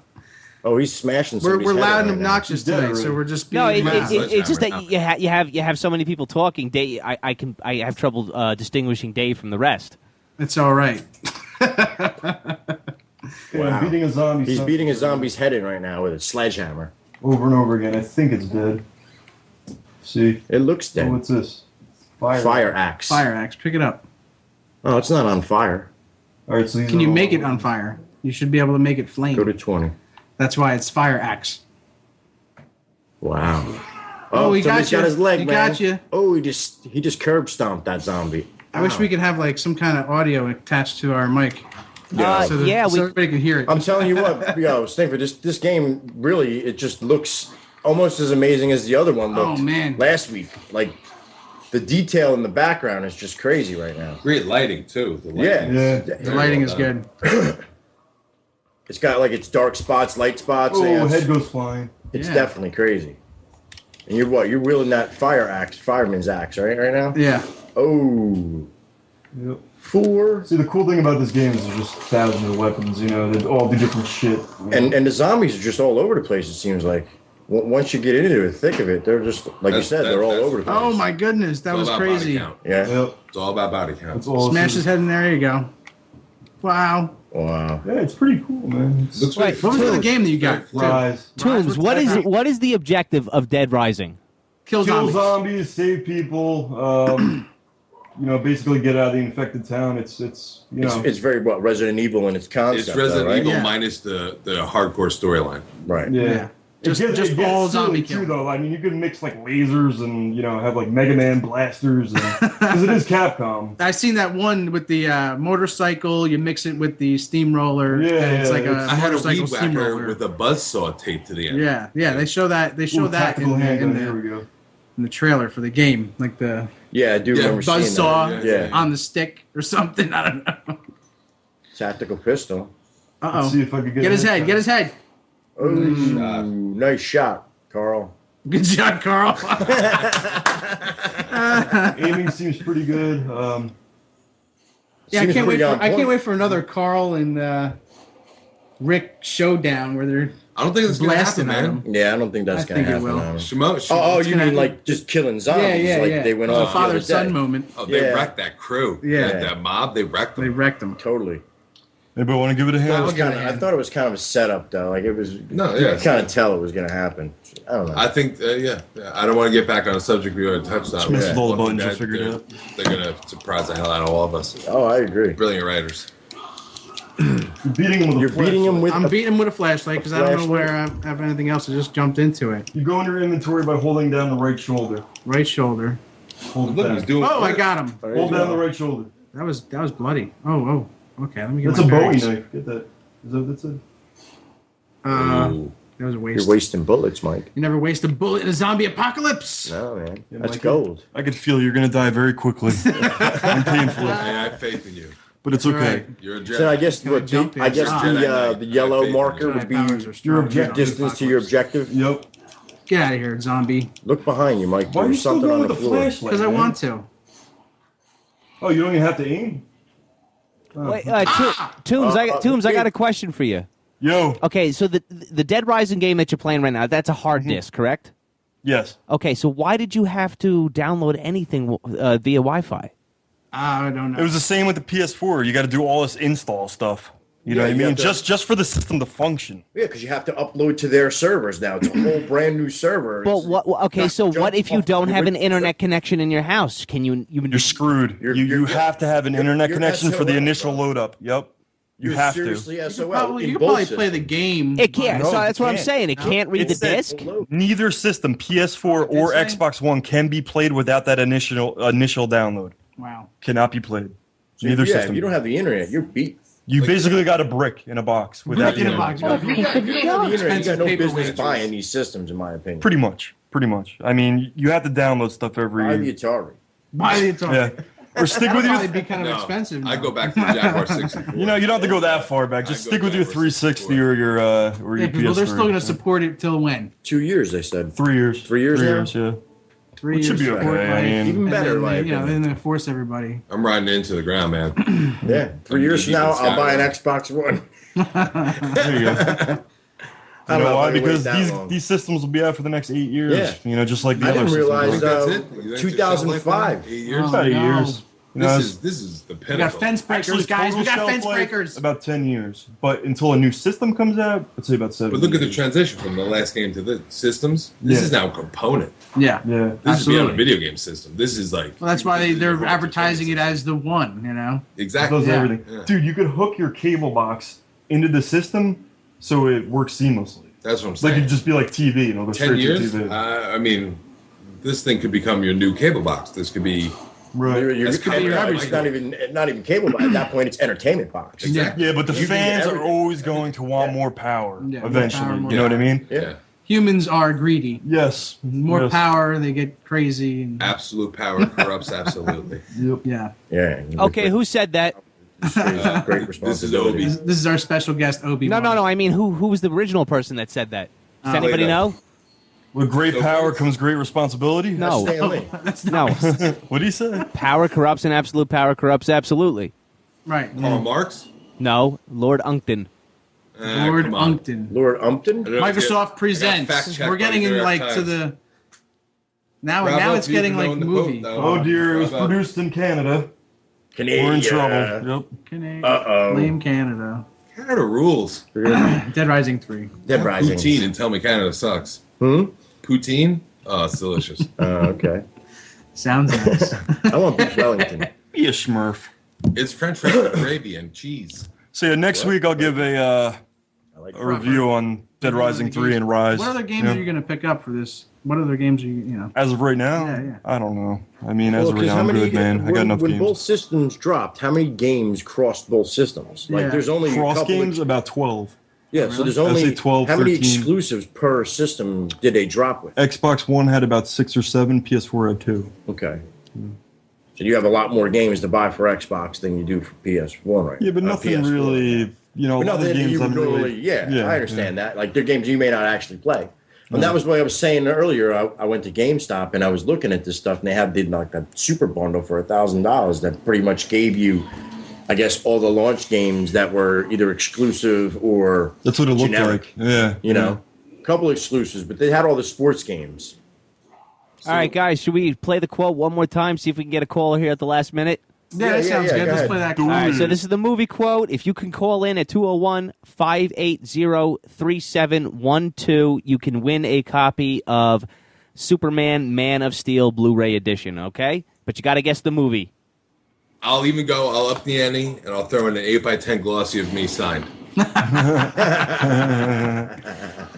Oh, he's smashing. We're somebody's head loud and right now. obnoxious He's dead today, so already. we're just being No, loud. it's just that Sledgehammer. you have so many people talking. Dave, I have trouble distinguishing Dave from the rest. It's all right. Okay, Wow. I'm beating a zombie. He's son. beating a zombie's head in right now with a sledgehammer. over and over again. I think it's dead. See? It looks Oh, dead. what's this? Fire axe. Fire axe, pick it up. Oh, it's not on fire. All right, so these Can are you all- make it on fire? You should be able to make it flame. Go to 20. That's why it's fire axe. Wow. Oh, he got somebody's you. got his leg, He man. got you. Oh, he just curb stomped that zombie. I wish we could have like some kind of audio attached to our mic. Yeah. so that, yeah, so everybody can hear it. I'm telling you what, Stanford, this game really, it just looks almost as amazing as the other one looked Oh, man. last week. Like, the detail in the background is just crazy right now. Great lighting too. The lighting Yeah. is Yeah. The lighting is good. It's got like its dark spots, light spots. Oh, and head goes flying. it's Yeah. definitely crazy. And you're what? You're wielding that fireman's axe, right now? Yeah. Oh, Yep. 4. See, the cool thing about this game is there's just thousands of weapons. You know, they all do different shit. And the zombies are just all over the place. It seems like once you get into the thick of it, they're just like you said, they're all over the place. Oh my goodness, that was crazy. Yeah. Yep. It's all about body count. That's all. Smash his head in there. There you go. Wow. Wow. Yeah, it's pretty cool, man. It's Looks like What was the game that you got? Rise. Toombs, what is the objective of Dead Rising? Kill Kill zombies. zombies, save people. You know, basically get out of the infected town. It's you know. It's very Resident Evil in its concept. It's Resident though, right? Evil Yeah. minus the hardcore storyline. Right. Yeah. Yeah. Just It gets all silly, zombie too, kill. though. I mean, you can mix like lasers and you know have like Mega Man blasters because it is Capcom. I seen that one with the motorcycle. You mix it with the steamroller. Yeah, and it's yeah, like a it's- I had a motorcycle weed whacker steamroller. with a buzzsaw taped to the end. Yeah, yeah. They show that. They show Ooh, that tactical handgun. Here we in go. the trailer for the game, like the Yeah, I do remember seeing buzzsaw that. Yeah. on the stick or something. I don't know. Tactical pistol. Let's see if I can Get his head. Get his head. Oh, nice shot, Carl. Good job, Carl. Aiming seems pretty good. Yeah, I Seems can't wait. pretty on I can't point. wait for another Carl and Rick showdown where they're I don't think it's gonna blasting happen, at man. him. Yeah, I don't think that's I gonna think it happen. will. no. Shimo, Oh, It's you gonna mean happen. like just killing zombies? Yeah, like yeah. they went It was off a the other father-son day. moment. oh, they Yeah. wrecked that crew. Yeah. That mob, they wrecked They them. wrecked him. Totally. Anybody want to give it a hand? I'll give it a I hand. thought it was kind of a setup, though. Like it was. No, you yeah. could kind of tell it was gonna happen. I don't know. I think, yeah. I don't want to get back on a subject we already touched on. Missed but all the Walking buttons, I Dead, figured they're- out. They're gonna surprise the hell out of all of us. Oh, I agree. Brilliant writers. You're beating him with You're a beating him with. I'm a- beating him with a flashlight because I don't know where I have anything else. I just jumped into it. You go in your inventory by holding down the right shoulder. Right shoulder. Hold it Look, down. he's doing. Oh, I got him. There you Hold down go. the right shoulder. That was bloody. Oh. Okay, let me get That's my a Bowie bearings. knife. Get that. Is that that's it? Ooh. That was a waste. You're wasting bullets, Mike. You never waste a bullet in a zombie apocalypse. No, man. Yeah, That's Mike, gold. I could feel you're gonna die very quickly and painfully. I have faith in you. But it's okay. Right. You're a Jedi. So I guess Can I what jump the, in? I guess the yellow Faith in marker you. would be Powers are strong. your Yeah. distance to your objective. Yep. Get out of here, zombie. Look behind you, Mike. Why are you There's still something going on with the the floor. flashlight? Because I man? want to. Oh, you don't even have to aim. Wait, Toombs, I got a question for you. Yo. Okay, so the Dead Rising game that you're playing right now, that's a hard disk, correct? Yes. Okay, so why did you have to download anything via Wi-Fi? I don't know. It was the same with the PS4. You got to do all this install stuff. You know Yeah, what I you mean? have to- Just for the system to function. Yeah, because you have to upload to their servers now. It's a whole brand new server. Well, It's okay, not so jump what if you off don't the have an original internet connection in your house? Can you? You're screwed. You have to have an internet connection for the initial load up. Yep. You You're have seriously to. SOL. You in could both probably play systems. the game. It can't. No, so you that's what I'm can't. saying. It can't read the It said disc. Neither system, PS4 or It's saying- Xbox One, can be played without that initial download. Wow. Cannot be played. So Neither if system. you don't have the internet, you're beat. You basically got a brick in a box without Brick the in a internet. box. If you don't have the internet, you got Expensive no paper business wages. buying these systems, in my opinion. Pretty much. I mean, you have to download stuff Buy the every. Atari. Buy the Atari. Yeah. Or stick with That'd your. be kind of No, expensive. I though. go back to the Jaguar 64. You know, you don't have to go that far back. Just I go stick with your Jaguar 360 or your Yeah, PS3. well, they're still going to support it till when? 2 years, they said. 3 years. 3 years now? Yeah. 3 Which years. should be support, okay, I right? mean- Even And better, then in my they, then opinion. they force everybody. I'm riding into the ground, man. Yeah. 3 years from now, I'll buy an Xbox One. There you go. I You don't know know why? if I can Because wait that long. these systems will be out for the next 8 years. Yeah. You know, just like the I other didn't systems. realize That's uh, it? You think 2005. 8 years? About 8 no. years. You know, This is the We got pinnacle. fence breakers, actually, guys. We total got shelf fence life, breakers. About 10 years. But until a new system comes out, I'd say about 7 But look at the years. transition from the last game to the systems. This Yeah. is now a component. Yeah. Yeah. This is beyond a Absolutely. video game system. This is like. Well, that's why this is a they're whole advertising it different as the one, you know? system. Exactly. Does Yeah. everything. Yeah. Dude, you could hook your cable box into the system so it works seamlessly. That's what I'm It's like saying. it'd just be like TV, and it'll go 10 straight years? to TV. I mean, this thing could become your new cable box. This could be. Right. That's kind of It's not even cable box. At that point, it's entertainment box. Exactly. Yeah, but the You can fans get are everything. always going to want more power Yeah, more eventually. power, more you know what I mean? Yeah. Yeah. Humans are greedy. Yes. More Yes. power, they get crazy. And, Absolute power corrupts absolutely. Yep. yeah. Yeah. Okay, who said that? Great This is responsibility. Obi. This is our special guest, Obi. No. I mean, who was the original person that said that? Does anybody Plato. know? With great power comes great responsibility. No. Stan Lee. No. What do you say? Power corrupts and absolute power corrupts absolutely. Right. Karl Marx? No. Lord Uncton. Lord Come on. Uncton. Lord Umpton? I don't know if you Microsoft get- I got presents. fact-checked We're getting by the in New like York to Times. the now Bravo it's if you getting even like know the movie. quote, though. Oh dear, it was Bravo. produced in Canada. Canadian. We're in trouble. Yep. Uh-oh. Blame Canada. Canada rules. Dead Rising 3. Dead Have Rising. Poutine and tell me Canada sucks. Poutine? Oh, it's delicious. Okay. Sounds nice. I want beef Wellington. Be a Smurf. It's French fries with gravy and cheese. So yeah, next week I'll give a review on Dead Rising 3 and Rise. What other games Yeah. are you going to pick up for this? What other games are you know? As of right now, Yeah. I don't know. I mean, as of right 'cause now, I'm good, man. I got enough when games. both systems dropped, how many games crossed both systems? Like, Yeah. there's only a Cross couple games, Of, about 12. yeah, so there's I'd only say 12, how many 13. exclusives per system did they drop with? Xbox One had about 6 or 7. PS4 had 2. Okay. So you have a lot more games to buy for Xbox than you do for PS1, right? Yeah, but nothing PS4. really. You know, But a lot of nothing that games you I'm would normally, really. yeah, I understand that. Like, they're games you may not actually play. And that was what I was saying earlier. I went to GameStop and I was looking at this stuff, and they did like a super bundle for $1,000 that pretty much gave you, I guess, all the launch games that were either exclusive or That's what it looked generic. like. Yeah. You know, a couple exclusives, but they had all the sports games. All right, guys, should we play the quote one more time, see if we can get a caller here at the last minute? Yeah, that sounds good. go Let's ahead. play that. All right, so this is the movie quote. If you can call in at 201-580-3712, you can win a copy of Superman Man of Steel Blu-ray edition, okay? But you got to guess the movie. I'll even go, I'll up the ante, and I'll throw in an 8x10 glossy of me signed.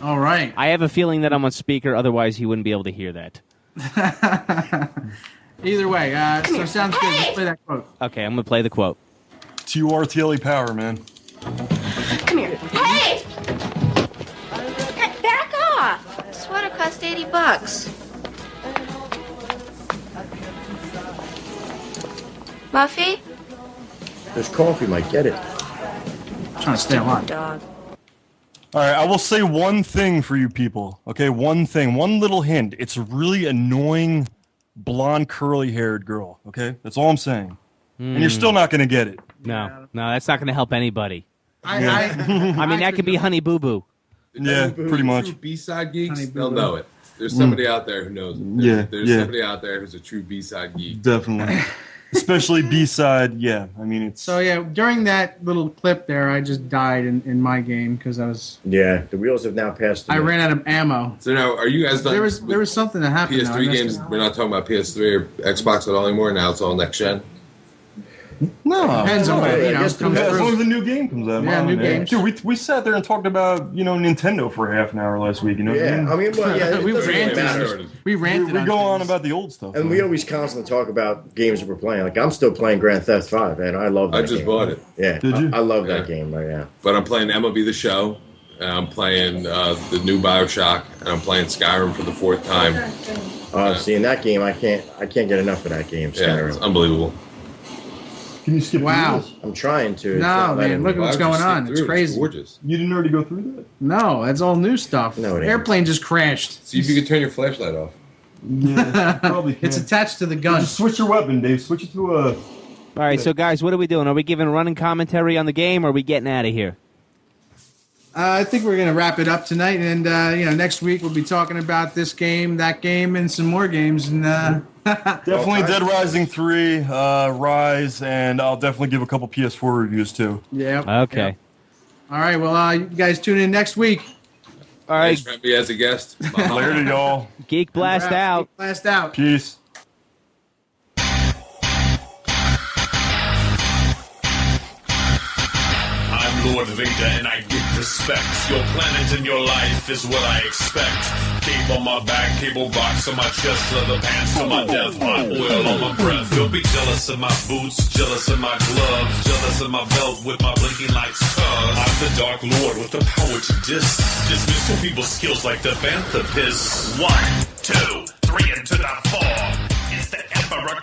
All right. I have a feeling that I'm on speaker, otherwise he wouldn't be able to hear that. Either way, so sounds good. Let's play that quote. Okay, I'm going to play the quote. TURTLE power, man. Come here. Hey! cost $80. Muffy? There's coffee, Mike. Get it. I'm trying to stay alive. Dog. All right, I will say one thing for you people. Okay, one thing, one little hint. It's a really annoying, blonde, curly-haired girl. Okay, that's all I'm saying. And you're still not going to get it. No, that's not going to help anybody. I mean, that could be Honey Boo Boo. Yeah, pretty much. True B-side geeks, they'll know it. There's somebody out there who knows it. There's somebody out there who's a true B-side geek. Definitely. Especially B-side, yeah. I mean, it's... So, yeah, during that little clip there, I just died in my game because I was... Yeah, the wheels have now passed. I ran out of ammo. So now, are you guys done? There was something that happened. PS3 games, we're not talking about PS3 or Xbox at all anymore. Now it's all next gen. No, depends on what, as long as the new game comes out. Yeah, new games. Dude, we sat there and talked about Nintendo for half an hour last week. You know, Yeah, I mean, well, yeah, we it doesn't really ranted. matter. We ranted. we on go on things. about the old stuff. And we always constantly talk about games that we're playing. Like I'm still playing Grand Theft 5, and I love that I just game. bought it. Yeah, Did you? I love that game right now. But I'm playing MLB The Show, and I'm playing the new Bioshock, and I'm playing Skyrim for the 4th time. See, in that game, I can't get enough of that game. Yeah, Skyrim. it's unbelievable. Can you skip Wow. through this? I'm trying to. It's No, not man, letting look me. what's Why would you going on. skip It's through it? crazy. Gorgeous. You didn't already go through that? No, that's all new stuff. No, it ain't. Airplane just crashed. See if you can turn your flashlight off. Yeah, probably can. It's attached to the gun. Just switch your weapon, Dave. Switch it to a... All right, so guys, what are we doing? Are we giving running commentary on the game, or are we getting out of here? I think we're going to wrap it up tonight, and next week we'll be talking about this game, that game, and some more games. And Definitely Dead Rising 3, Rise, and I'll definitely give a couple PS4 reviews, too. yeah. Okay. All right. Well, you guys tune in next week. All right, Thanks for having me as a guest. Later, y'all. Geek Blast out. Blast out. Peace. I'm Lord Vader and I get respect. Your planet and your life is what I expect. Cape on my back, cable box on my chest, leather pants on my death, hot oil on my breath. You'll be jealous of my boots, jealous of my gloves, jealous of my belt with my blinking lights. I'm the Dark Lord with the power to dismiss your people's skills like the Banthapist. 1, 2, 3 into the 4. It's the Emperor